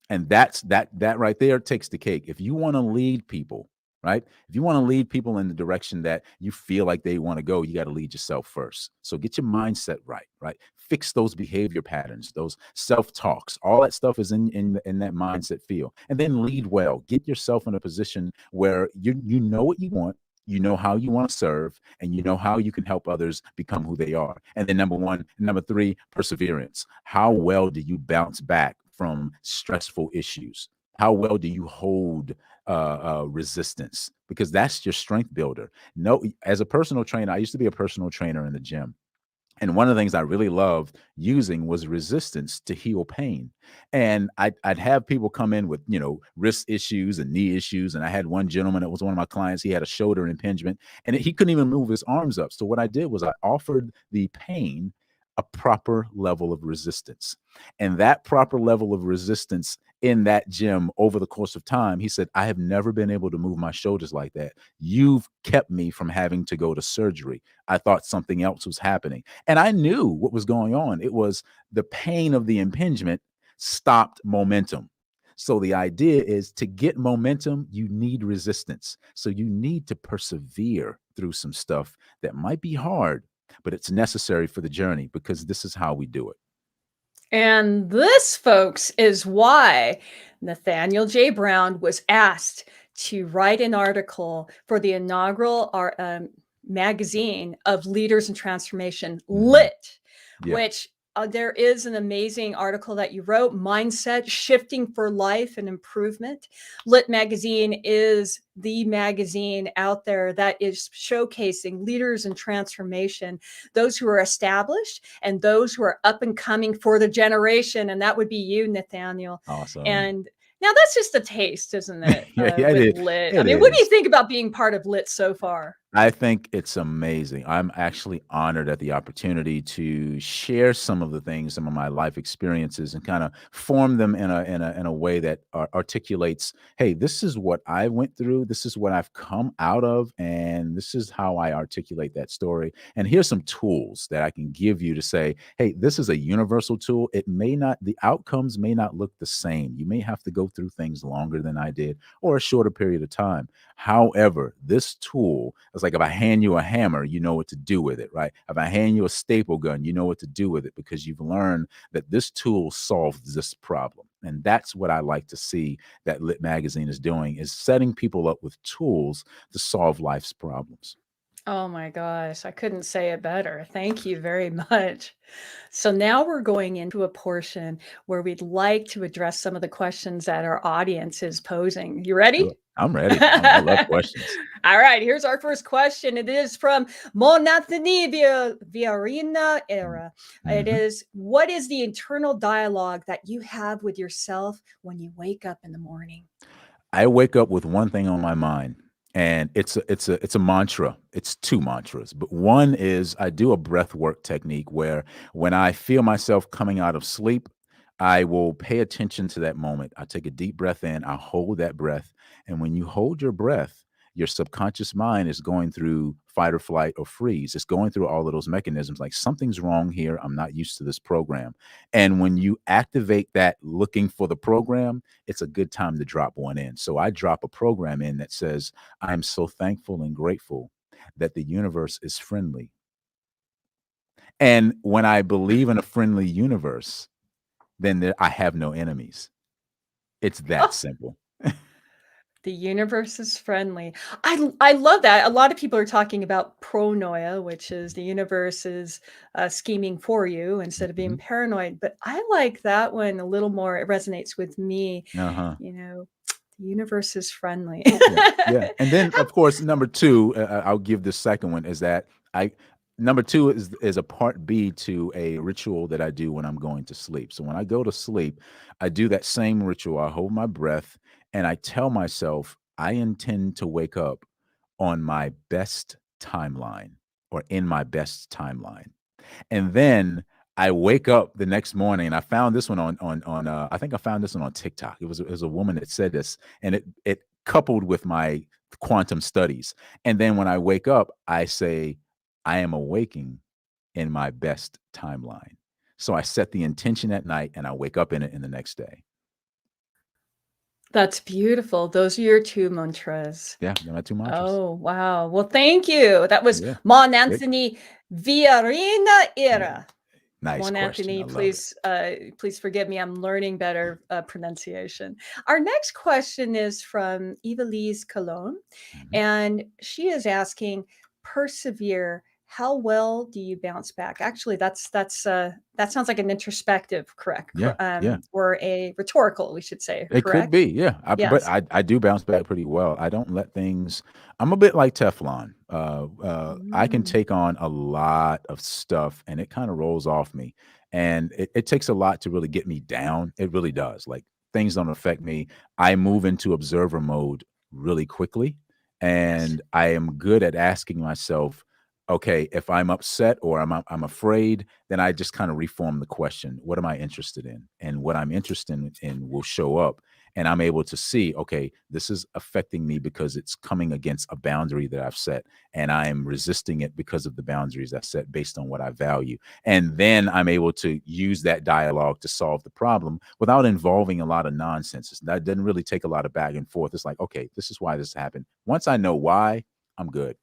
And that right there takes the cake. If you want to lead people, right? If you want to lead people in the direction that you feel like they want to go, you got to lead yourself first. So get your mindset right, right? Fix those behavior patterns, those self-talks. All that stuff is in that mindset field. And then lead well. Get yourself in a position where you know what you want, you know how you want to serve, and you know how you can help others become who they are. And then number three, perseverance. How well do you bounce back from stressful issues? How well do you hold resistance? Because that's your strength builder. No, as a personal trainer, I used to be a personal trainer in the gym. And one of the things I really loved using was resistance to heal pain. And I'd have people come in with, wrist issues and knee issues. And I had one gentleman that was one of my clients. He had a shoulder impingement and he couldn't even move his arms up. So what I did was I offered the pain a proper level of resistance. And that proper level of resistance in that gym over the course of time, he said, I have never been able to move my shoulders like that. You've kept me from having to go to surgery. I thought something else was happening. And I knew what was going on. It was the pain of the impingement stopped momentum. So the idea is to get momentum, you need resistance. So you need to persevere through some stuff that might be hard, but it's necessary for the journey because this is how we do it. And this, folks, is why Nathaniel J. Brown was asked to write an article for the inaugural magazine of Leaders in Transformation, Lit, Yeah. which there is an amazing article that you wrote, Mindset Shifting for Life and Improvement. Lit magazine is the magazine out there that is showcasing leaders in transformation, those who are established and those who are up and coming for the generation. And that would be you, Nathaniel. Awesome. And now that's just a taste, isn't it? Yeah, With it is. Lit. I It mean, what do you is. think about being part of Lit so far? I think it's amazing. I'm actually honored at the opportunity to share some of the things, some of my life experiences, and kind of form them in a way that articulates, hey, this is what I went through, this is what I've come out of, and this is how I articulate that story. And here's some tools that I can give you to say, hey, this is a universal tool. The outcomes may not look the same. You may have to go through things longer than I did or a shorter period of time. However, this tool is like if I hand you a hammer, you know what to do with it, right? If I hand you a staple gun, you know what to do with it because you've learned that this tool solves this problem. And that's what I like to see that Lit Magazine is doing, is setting people up with tools to solve life's problems. Oh my gosh, I couldn't say it better. Thank you very much. So now we're going into a portion where we'd like to address some of the questions that our audience is posing. You ready? I'm ready. I love questions. All right, here's our first question. It is from Monathani Viarina Era. It Mhm. is, what is the internal dialogue that you have with yourself when you wake up in the morning? I wake up with one thing on my mind, and it's a mantra. It's two mantras, but one is I do a breath work technique where when I feel myself coming out of sleep, I will pay attention to that moment. I take a deep breath in, I hold that breath, and when you hold your breath, your subconscious mind is going through fight or flight or freeze. It's going through all of those mechanisms like something's wrong here. I'm not used to this program. And when you activate that looking for the program, it's a good time to drop one in. So I drop a program in that says, I'm so thankful and grateful that the universe is friendly. And when I believe in a friendly universe, then I have no enemies. It's that Oh, simple. the universe is friendly. I love that. A lot of people are talking about pronoia, which is the universe is scheming for you instead of being Mhm. paranoid. But I like that one a little more. It resonates with me. Uh-huh. You know, the universe is friendly. Yeah, yeah. And then, of course, number two, I'll give the second one is that I number two is a part B to a ritual that I do when I'm going to sleep. So when I go to sleep, I do that same ritual. I hold my breath and I tell myself I intend to wake up on my best timeline or in my best timeline. And then I wake up the next morning, and I found this one on I think I found this one on TikTok. It was a woman that said this, and it coupled with my quantum studies. And then when I wake up, I say, I am awaking in my best timeline. So I set the intention at night and I wake up in it in the next day. That's beautiful. Those are your two mantras. Yeah, they're my two mantras. Oh, wow. Well, thank you. That was Yeah. Mon Great. Anthony Villarina Yeah. Era. Nice Mon question. I Anthony, love it. please forgive me. I'm learning better pronunciation. Our next question is from Evelise Cologne, Mhm. and she is asking, "Persevere. How well do you bounce back?" Actually, that sounds like an introspective, correct, Yeah. Yeah. or a rhetorical, we should say, It could correct? be, yeah. But Yes. I do bounce back pretty well. I don't let things. I'm a bit like Teflon. I can Mm, take on a lot of stuff, and it kind of rolls off me. And it takes a lot to really get me down. It really does. Like things don't affect me. I move into observer mode really quickly, yes. and I am good at asking myself, okay, if I'm upset or I'm afraid, then I just kind of reform the question. What am I interested in? And what I'm interested in will show up. And I'm able to see, okay, this is affecting me because it's coming against a boundary that I've set. And I am resisting it because of the boundaries I set based on what I value. And then I'm able to use that dialogue to solve the problem without involving a lot of nonsense. That doesn't really take a lot of back and forth. It's like, okay, this is why this happened. Once I know why, I'm good.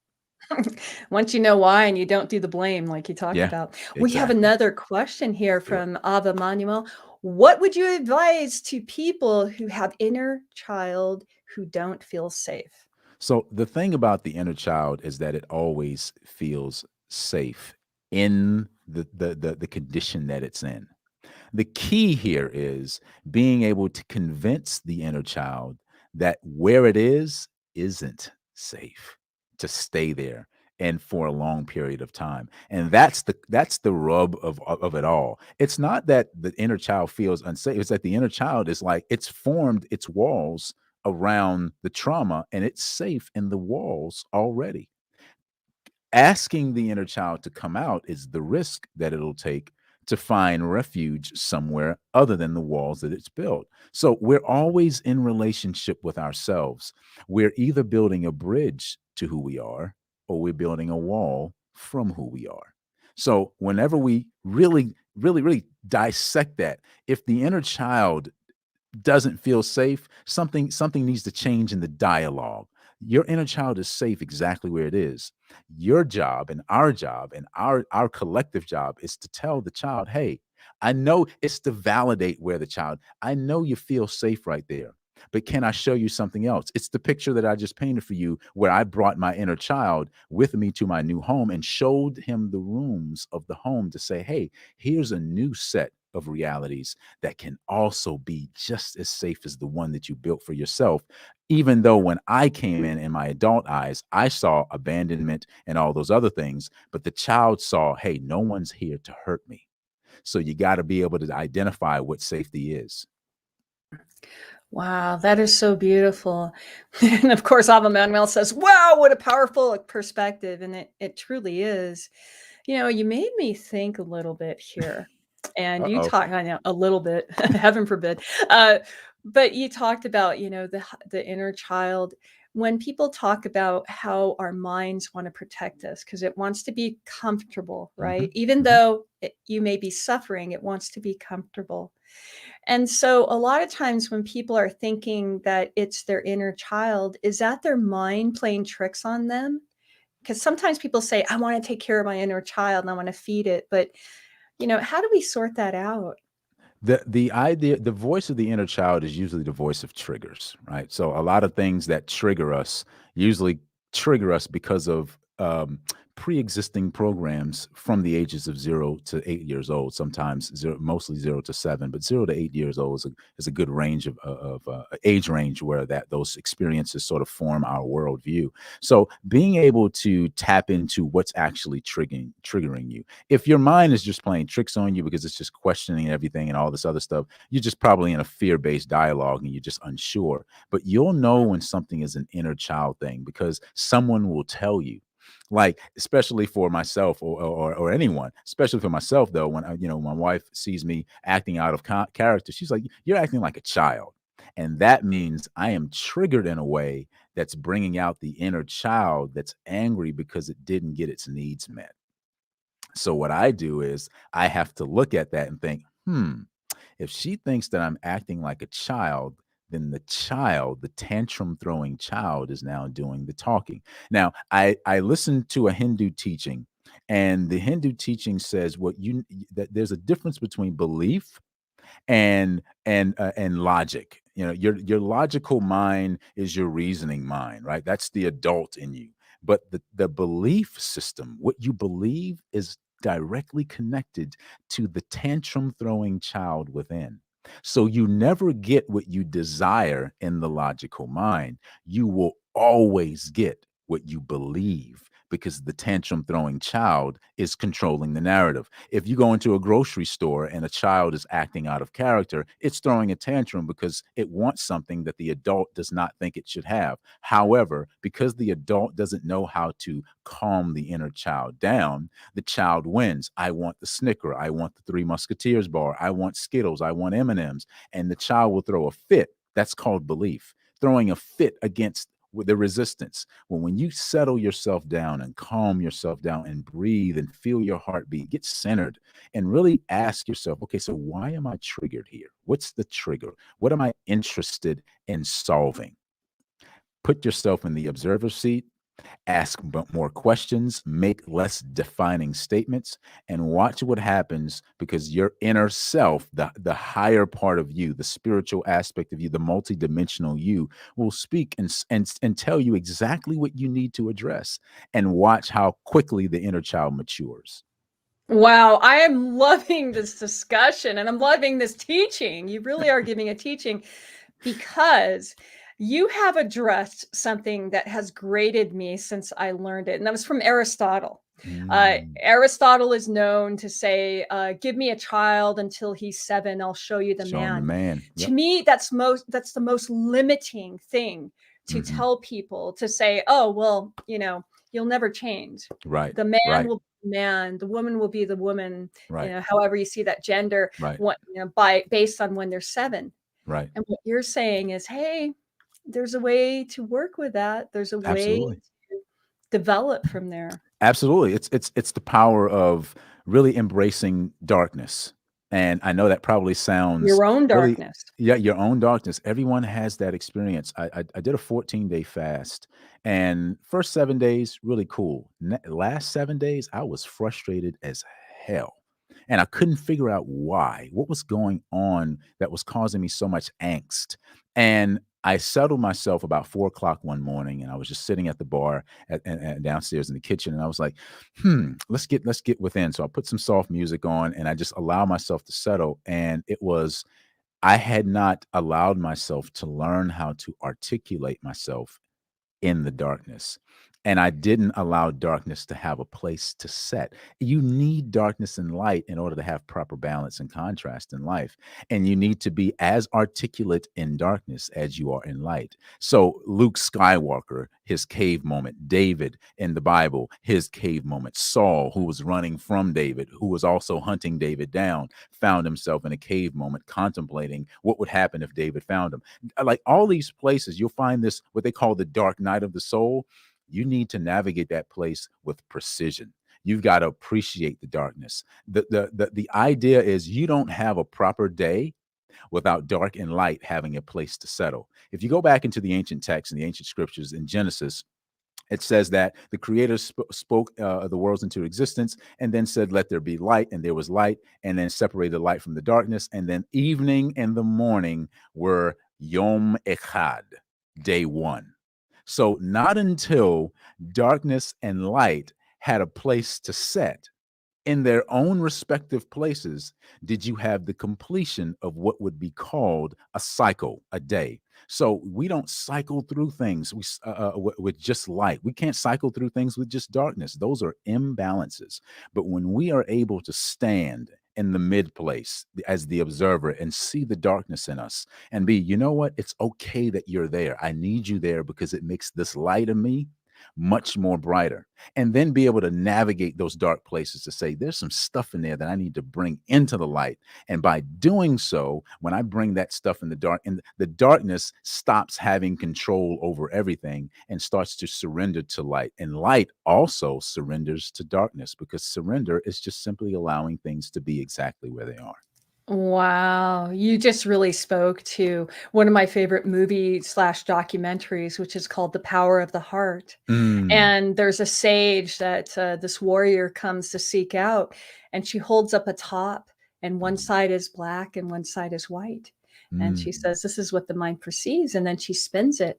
Once you know why and you don't do the blame like you talked Yeah, about. We have exactly. another question here Sure. from Ava Manuel. What would you advise to people who have inner child who don't feel safe? So the thing about the inner child is that it always feels safe in the condition that it's in. The key here is being able to convince the inner child that where it is isn't safe to stay there and for a long period of time. And that's the rub of it all. It's not that the inner child feels unsafe, it's that the inner child is like it's formed its walls around the trauma and it's safe in the walls already. Asking the inner child to come out is the risk that it'll take to find refuge somewhere other than the walls that it's built. So we're always in relationship with ourselves. We're either building a bridge to who we are or we're building a wall from who we are. So whenever we really dissect that, if the inner child doesn't feel safe, something needs to change in the dialogue. Your inner child is safe exactly where it is. Your job and our collective job is to tell the child, hey, I know it's to validate where the child, I know you feel safe right there. But can I show you something else? It's the picture that I just painted for you, where I brought my inner child with me to my new home and showed him the rooms of the home to say, hey, here's a new set of realities that can also be just as safe as the one that you built for yourself. Even though when I came in my adult eyes, I saw abandonment and all those other things, but the child saw, hey, no one's here to hurt me. So you got to be able to identify what safety is. Wow, that is so beautiful. And of course, Ava Manuel says, wow, what a powerful perspective. And it truly is. You made me think a little bit here. And you Uh-oh. talk, I know, a little bit, heaven forbid. But you talked about, the inner child. when people talk about how our minds want to protect us because it wants to be comfortable, right? Mhm, Even mhm. though you may be suffering, it wants to be comfortable. And so a lot of times when people are thinking that it's their inner child, is that their mind playing tricks on them? Because sometimes people say, I want to take care of my inner child and I want to feed it. But, how do we sort that out? The voice of the inner child is usually the voice of triggers, right? So a lot of things that trigger us usually trigger us because of pre-existing programs from the ages of 0 to 8 years old. Sometimes zero, mostly 0 to 7, but 0 to 8 years old is a good range of age range where that those experiences sort of form our worldview. So being able to tap into what's actually triggering you, if your mind is just playing tricks on you because it's just questioning everything and all this other stuff, you're just probably in a fear-based dialogue and you're just unsure. But you'll know when something is an inner child thing because someone will tell you. Like, especially for myself or anyone, especially for myself, though, when my wife sees me acting out of character, she's like, "You're acting like a child." And that means I am triggered in a way that's bringing out the inner child that's angry because it didn't get its needs met. So what I do is I have to look at that and think, if she thinks that I'm acting like a child, then the tantrum throwing child, is now doing the talking. Now, I listened to a Hindu teaching, and the Hindu teaching says that there's a difference between belief and logic. Your logical mind is your reasoning mind, right? That's the adult in you. But the belief system, what you believe, is directly connected to the tantrum throwing child within. So you never get what you desire in the logical mind. You will always get what you believe because the tantrum throwing child is controlling the narrative. If you go into a grocery store and a child is acting out of character, it's throwing a tantrum because it wants something that the adult does not think it should have. However, because the adult doesn't know how to calm the inner child down, the child wins. I want the Snicker. I want the Three Musketeers bar. I want Skittles. I want M&Ms. And the child will throw a fit. That's called belief. Throwing a fit against with the resistance. When you settle yourself down and calm yourself down and breathe and feel your heartbeat, get centered and really ask yourself, okay, so why am I triggered here? What's the trigger? What am I interested in solving? Put yourself in the observer seat, ask more questions, make less defining statements, and watch what happens, because your inner self, the higher part of you, the spiritual aspect of you, the multidimensional you, will speak and tell you exactly what you need to address. And watch how quickly the inner child matures. Wow, I am loving this discussion and I'm loving this teaching. You really are giving a teaching because you have addressed something that has grated me since I learned it. And that was from Aristotle. Mm, Aristotle is known to say, give me a child until he's 7, I'll show you the show him the man. man. To Yep. me, that's the most limiting thing to Hmm. tell people, to say, oh, well, you'll never change. Right. The man Right. will be the man, the woman will be the woman, Right. however you see that gender, Right. based on when they're 7. Right. And what you're saying is, hey, there's a way to work with that. There's a way Absolutely. to develop from there. Absolutely. It's the power of really embracing darkness. And I know that probably sounds Your own really, darkness. yeah, your own darkness. Everyone has that experience. I did a 14-day fast, and first 7 days, really cool. Last 7 days, I was frustrated as hell. And I couldn't figure out why, what was going on that was causing me so much angst. And I settled myself about 4 o'clock one morning, and I was just sitting at the bar and downstairs in the kitchen, and I was like, let's get within. So I put some soft music on, and I just allow myself to settle. And I had not allowed myself to learn how to articulate myself in the darkness. And I didn't allow darkness to have a place to set. You need darkness and light in order to have proper balance and contrast in life. And you need to be as articulate in darkness as you are in light. So, Luke Skywalker, his cave moment, David in the Bible, his cave moment, Saul, who was running from David, who was also hunting David down, found himself in a cave moment contemplating what would happen if David found him. Like all these places, you'll find this, what they call the dark night of the soul. You need to navigate that place with precision. You've got to appreciate the darkness. The idea is you don't have a proper day without dark and light having a place to settle. If you go back into the ancient texts and the ancient scriptures in Genesis, it says that the creator spoke the worlds into existence and then said, let there be light, and there was light, and then separated light from the darkness. And then evening and the morning were Yom Echad, day one. So not until darkness and light had a place to set in their own respective places did you have the completion of what would be called a cycle, a day. So we don't cycle through things with just light. We can't cycle through things with just darkness. Those are imbalances. But when we are able to stand in the mid place as the observer and see the darkness in us and be, you know what? It's okay that you're there. I need you there because it makes this light of me much more brighter, and then be able to navigate those dark places to say there's some stuff in there that I need to bring into the light. And by doing so, when I bring that stuff in the dark, and the darkness stops having control over everything and starts to surrender to light. And light also surrenders to darkness, because surrender is just simply allowing things to be exactly where they are. Wow, you just really spoke to one of my favorite movie/documentaries, which is called The Power of the Heart. Mm, And there's a sage that this warrior comes to seek out, and she holds up a top, and one mm, side is black and one side is white. And she mm. says, "This is what the mind perceives." And then she spins it,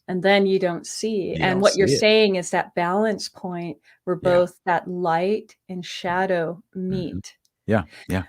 and then you don't see. You And don't what you're see it. saying is that balance point where Yeah. both that light and shadow Hmm. meet. Yeah. Yeah.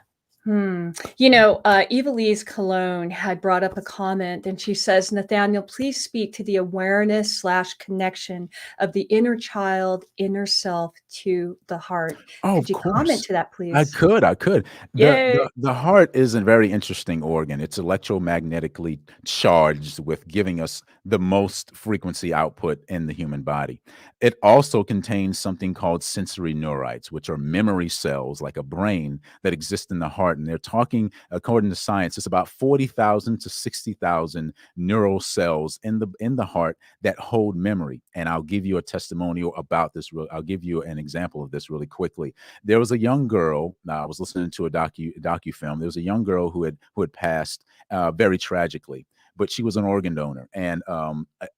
Evelise Cologne had brought up a comment, and she says, Nathaniel, please speak to the awareness/connection of the inner child, inner self to the heart. Oh, Could of you comment course. to that, I please? could, I could. The Yay. the the heart is a very interesting organ. It's electromagnetically charged with giving us the most frequency output in the human body. It also contains something called sensory neurites, which are memory cells like a brain that exist in the heart. And they're talking, according to science, it's about 40,000 to 60,000 neural cells in the heart that hold memory. And I'll give you a testimonial about this. I'll give you an example of this really quickly. There was a young girl. I was listening to a docu film. There was a young girl who had passed very tragically, but she was an organ donor, and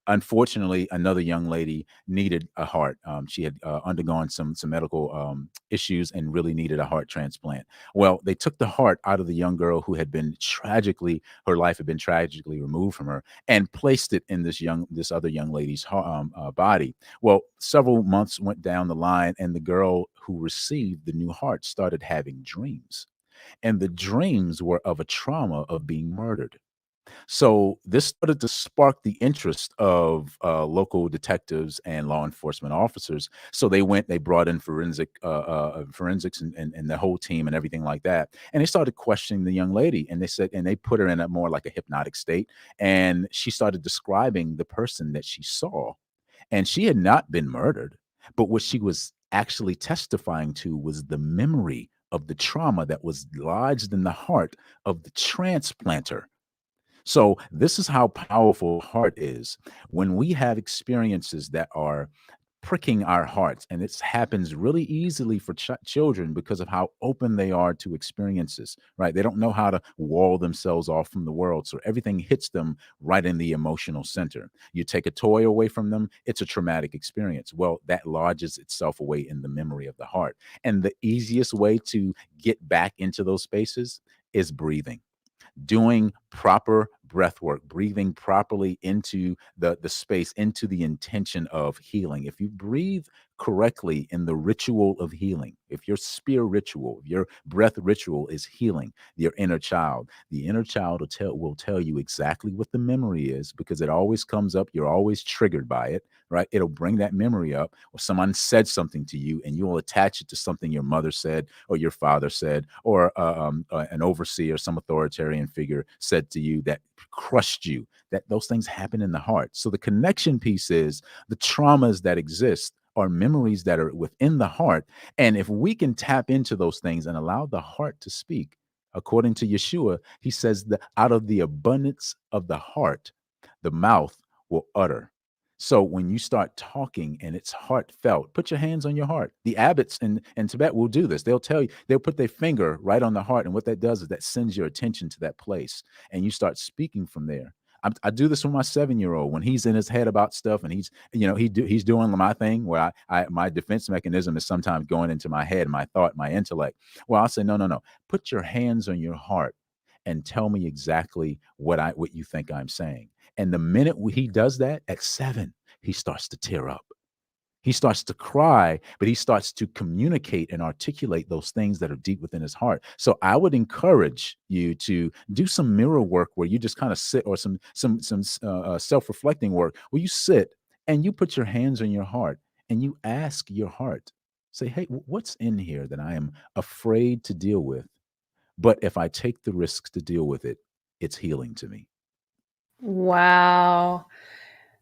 unfortunately, another young lady needed a heart. She had undergone some medical issues and really needed a heart transplant. Well, they took the heart out of the young girl who had been tragically, her life had been tragically removed from her, and placed it in this other young lady's body. Well, several months went down the line, and the girl who received the new heart started having dreams. And the dreams were of a trauma of being murdered. So this started to spark the interest of local detectives and law enforcement officers. So they brought in forensics and the whole team and everything like that. And they started questioning the young lady, and they put her in a more like a hypnotic state. And she started describing the person that she saw, and she had not been murdered, but what she was actually testifying to was the memory of the trauma that was lodged in the heart of the transplanter. So this is how powerful heart is. When we have experiences that are pricking our hearts, and it happens really easily for children because of how open they are to experiences, right? They don't know how to wall themselves off from the world, so everything hits them right in the emotional center. You take a toy away from them, it's a traumatic experience. Well, that lodges itself away in the memory of the heart, and the easiest way to get back into those spaces is breathing. Doing proper breath work, breathing properly into the space, into the intention of healing. If you breathe correctly in the ritual of healing, if your spear ritual, your breath ritual is healing your inner child, the inner child will tell you exactly what the memory is, because it always comes up. You're always triggered by it, right? It'll bring that memory up, or someone said something to you, and you will attach it to something your mother said, or your father said, or an overseer, some authoritarian figure said to you that crushed you. That those things happen in the heart. So the connection piece is the traumas that exist are memories that are within the heart. And if we can tap into those things and allow the heart to speak, according to Yeshua, he says that out of the abundance of the heart, the mouth will utter. So when you start talking and it's heartfelt, put your hands on your heart. The abbots in Tibet will do this. They'll tell you, they'll put their finger right on the heart. And what that does is that sends your attention to that place, and you start speaking from there. I do this with my 7-year-old when he's in his head about stuff, and he's doing my thing where my defense mechanism is sometimes going into my head, my thought, my intellect. Well, I'll say, no. Put your hands on your heart and tell me exactly what you think I'm saying. And the minute he does that at 7, he starts to tear up. He starts to cry, but he starts to communicate and articulate those things that are deep within his heart. So I would encourage you to do some mirror work where you just kind of sit, or some self-reflecting work where you sit and you put your hands on your heart and you ask your heart, say, hey, what's in here that I am afraid to deal with? But if I take the risks to deal with it, it's healing to me. Wow.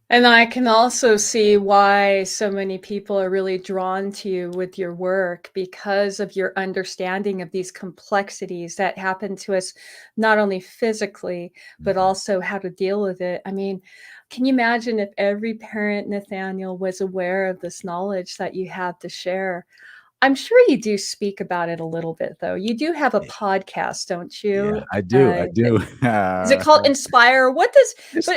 And I can also see why so many people are really drawn to you with your work, because of your understanding of these complexities that happen to us, not only physically, but Mhm. also how to deal with it. I mean, can you imagine if every parent, Nathaniel, was aware of this knowledge that you have to share? I'm sure you do speak about it a little bit, though. You do have a Yeah, podcast, don't yeah, you? I do. I That do. is it called Inspire? What does It's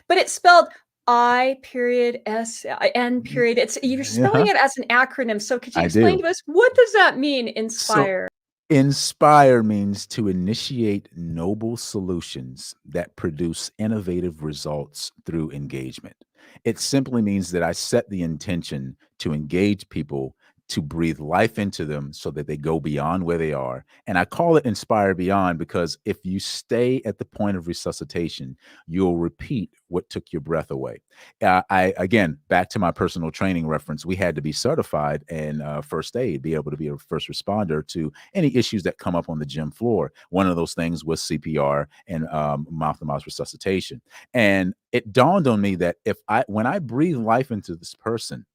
but it's spelled I period S I N period. It's you're spelling uh it as an acronym. So could you I explain do. to us what does that mean, So inspire? inspire means to initiate noble solutions that produce innovative results through engagement. It simply means that I set the intention to engage people, to breathe life into them so that they go beyond where they are. And I call it Inspire Beyond because if you stay at the point of resuscitation, you'll repeat what took your breath away. Again, back to my personal training reference, we had to be certified in first aid, be able to be a first responder to any issues that come up on the gym floor. One of those things was CPR and mouth-to-mouth resuscitation. And it dawned on me that when I breathe life into this person,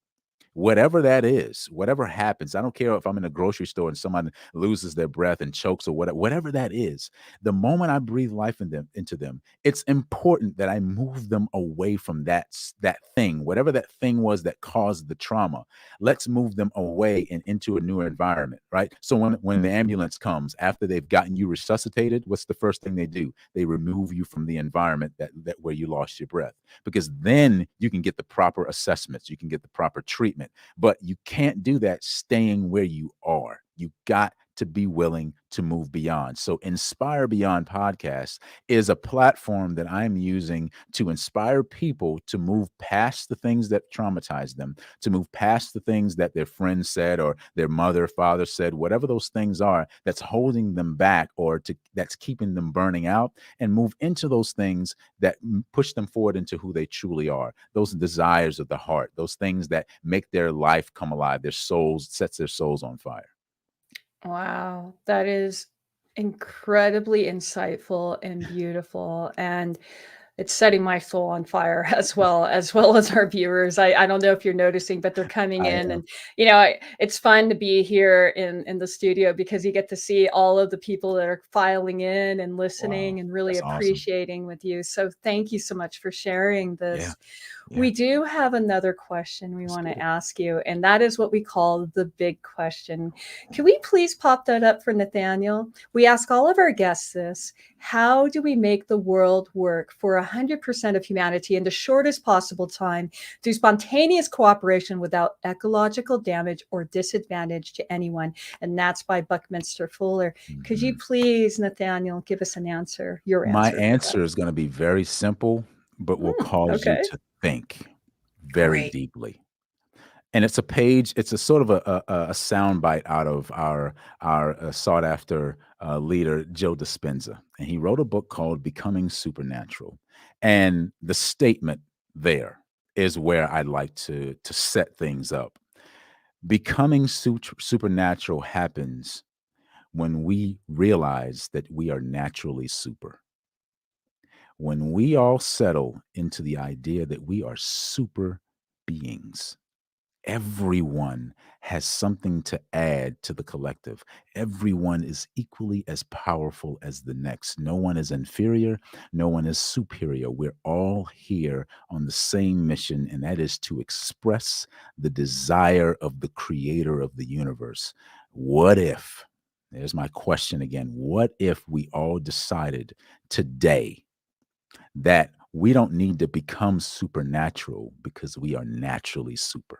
whatever that is, whatever happens, I don't care if I'm in a grocery store and someone loses their breath and chokes or whatever that is, the moment I breathe life into them, it's important that I move them away from that thing, whatever that thing was that caused the trauma. Let's move them away and into a new environment, right? So when the ambulance comes after they've gotten you resuscitated, what's the first thing they do? They remove you from the environment that where you lost your breath, because then you can get the proper assessments, you can get the proper treatment. But you can't do that staying where you are. You got to be willing to move beyond. So Inspire Beyond podcast is a platform that I'm using to inspire people to move past the things that traumatize them, to move past the things that their friends said or their mother, father said, whatever those things are that's holding them back or that's keeping them burning out, and move into those things that push them forward into who they truly are, those desires of the heart, those things that make their life come alive, their souls, sets their souls on fire. Wow, that is incredibly insightful and beautiful, and it's setting my soul on fire as well as our viewers. I don't know if you're noticing, but they're coming I in, am. and it's fun to be here in the studio because you get to see all of the people that are filing in and Wow. listening and really That's awesome. appreciating with you. So thank you so much for sharing Yeah. this. Yeah. We do have another question we Let's want get to it. ask you, and that is what we call the big question. Can we please pop that up for Nathaniel? We ask all of our guests this. How do we make the world work for 100% of humanity in the shortest possible time through spontaneous cooperation without ecological damage or disadvantage to anyone? And that's by Buckminster Fuller. Could you Mhm. please, Nathaniel, give us an answer, your My answer for that? answer is going to be very simple, but will cause you Okay, to think very great. deeply. And it's a page. It's a sort of a sound bite out of our sought after leader Joe Dispenza, and he wrote a book called "Becoming Supernatural." And the statement there is where I'd like to set things up. Becoming supernatural happens when we realize that we are naturally super. When we all settle into the idea that we are super beings, everyone has something to add to the collective. Everyone is equally as powerful as the next. No one is inferior. No one is superior. We're all here on the same mission, and that is to express the desire of the creator of the universe. What if, there's my question again, what if we all decided today that we don't need to become supernatural because we are naturally super?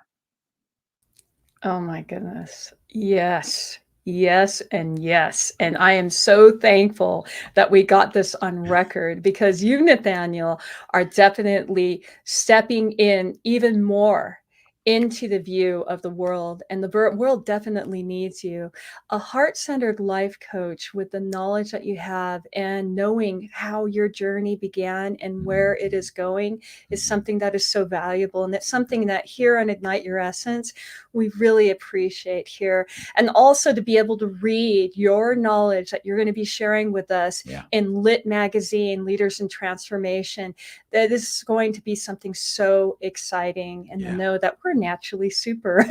Oh my goodness. Yes. Yes and yes. And I am so thankful that we got this on record because you, Nathaniel, are definitely stepping in even more into the view of the world. And the world definitely needs you. A heart centered life coach with the knowledge that you have and knowing how your journey began and where it Mhm, is going is mhm. something that is so valuable. And it's something that here on Ignite Your Essence, we really appreciate here. And also to be able to read your knowledge that you're going to be sharing with us Yeah, in Lit Magazine, Leaders in Transformation, that this is going to be something so exciting. And to yeah, know that we're naturally super.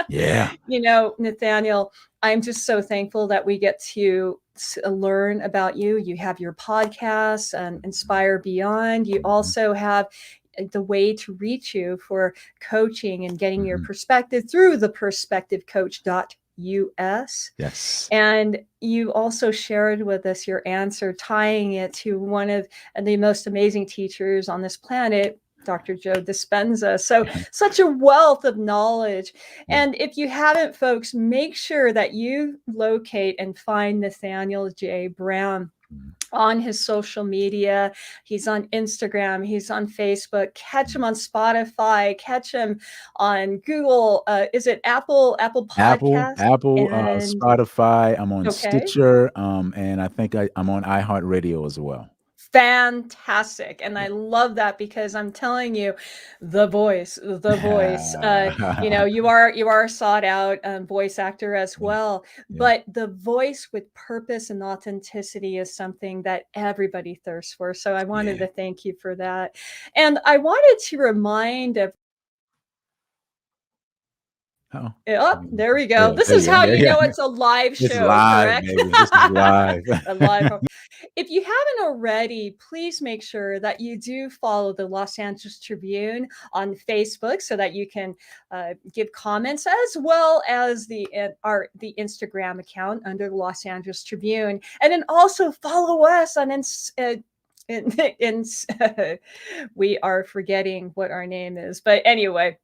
yeah. Nathaniel, I'm just so thankful that we get to learn about you. You have your podcast, Mhm, Inspire Beyond. You mhm, also have the way to reach you for coaching and getting your mhm. perspective through the perspectivecoach.us. Yes. And you also shared with us your answer, tying it to one of the most amazing teachers on this planet, Dr. Joe Dispenza. So, such a wealth of knowledge. Yeah. And if you haven't, folks, make sure that you locate and find Nathaniel J. Brown Mhm, on his social media. He's on Instagram, he's on Facebook. Catch mhm. him on Spotify, catch him on Google. Is it Apple Podcast? Apple, And Spotify, I'm on okay. Stitcher, and I think I'm on iHeartRadio as well. Fantastic. And I Yeah. love that because I'm telling you, the voice. You are a sought out voice actor as Yeah, well, yeah, but the voice with purpose and authenticity is something that everybody thirsts for. So I wanted yeah. to thank you for that. And I wanted to remind Oh, oh, there we go. yeah, This there is you go. how Yeah, you yeah. know it's a live It's show, live, correct? baby. This is live. A live. If you haven't already, please make sure that you do follow the Los Angeles Tribune on Facebook so that you can give comments as well as the Instagram account under the Los Angeles Tribune, and then also follow us on in, in, we are forgetting what our name is, but anyway,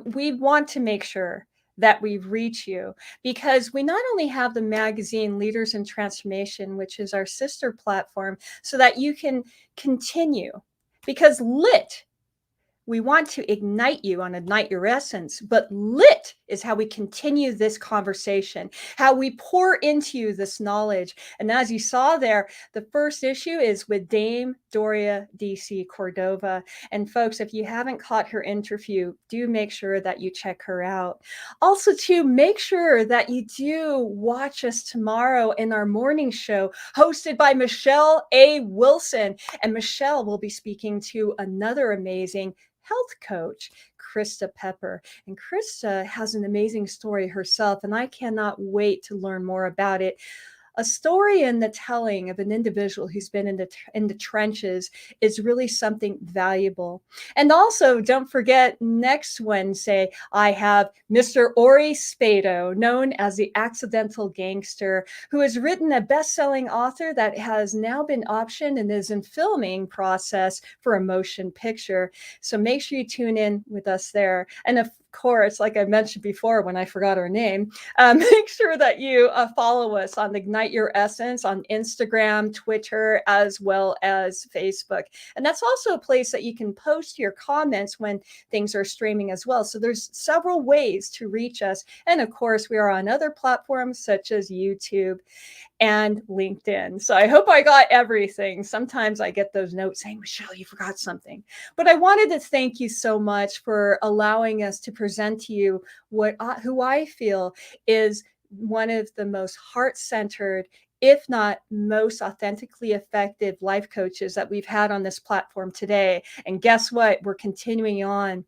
we want to make sure that we reach you because we not only have the magazine Leaders in Transformation, which is our sister platform, so that you can continue because we want to ignite you on Ignite Your Essence, but lit is how we continue this conversation, how we pour into you this knowledge. And as you saw there, the first issue is with Dame Doria DC Cordova. And folks, if you haven't caught her interview, do make sure that you check her out. Also, to make sure that you do watch us tomorrow in our morning show hosted by Michelle A. Wilson. And Michelle will be speaking to another amazing health coach, Krista Pepper. And Krista has an amazing story herself, and I cannot wait to learn more about it. a story in the telling of an individual who's been in the trenches is really something valuable. And also, don't forget, next Wednesday, I have Mr. Ori Spado, known as the Accidental Gangster, who has written a best-selling author that has now been optioned and is in filming process for a motion picture. So make sure you tune in with us there. And of course, like I mentioned before when I forgot her name, make sure that you follow us on Ignite Your Essence on Instagram, Twitter, as well as Facebook. And that's also a place that you can post your comments when things are streaming as well. So there's several ways to reach us. And of course, we are on other platforms such as YouTube and LinkedIn. So I hope I got everything. Sometimes I get those notes saying, Michelle, you forgot something. But I wanted to thank you so much for allowing us to present to you who I feel is one of the most heart-centered, if not most authentically effective life coaches that we've had on this platform today. And guess what? We're continuing on.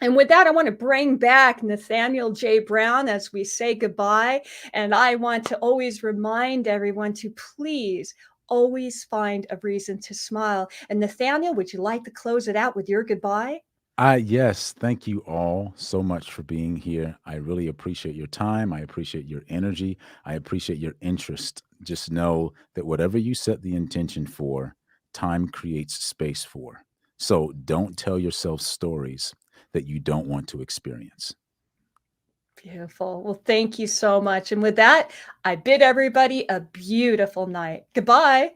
And with that, I want to bring back Nathaniel J. Brown as we say goodbye. And I want to always remind everyone to please always find a reason to smile. And Nathaniel, would you like to close it out with your goodbye? Yes, thank you all so much for being here. I really appreciate your time. I appreciate your energy. I appreciate your interest. Just know that whatever you set the intention for, time creates space for. So don't tell yourself stories that you don't want to experience. Beautiful. Well, thank you so much. And with that, I bid everybody a beautiful night. Goodbye.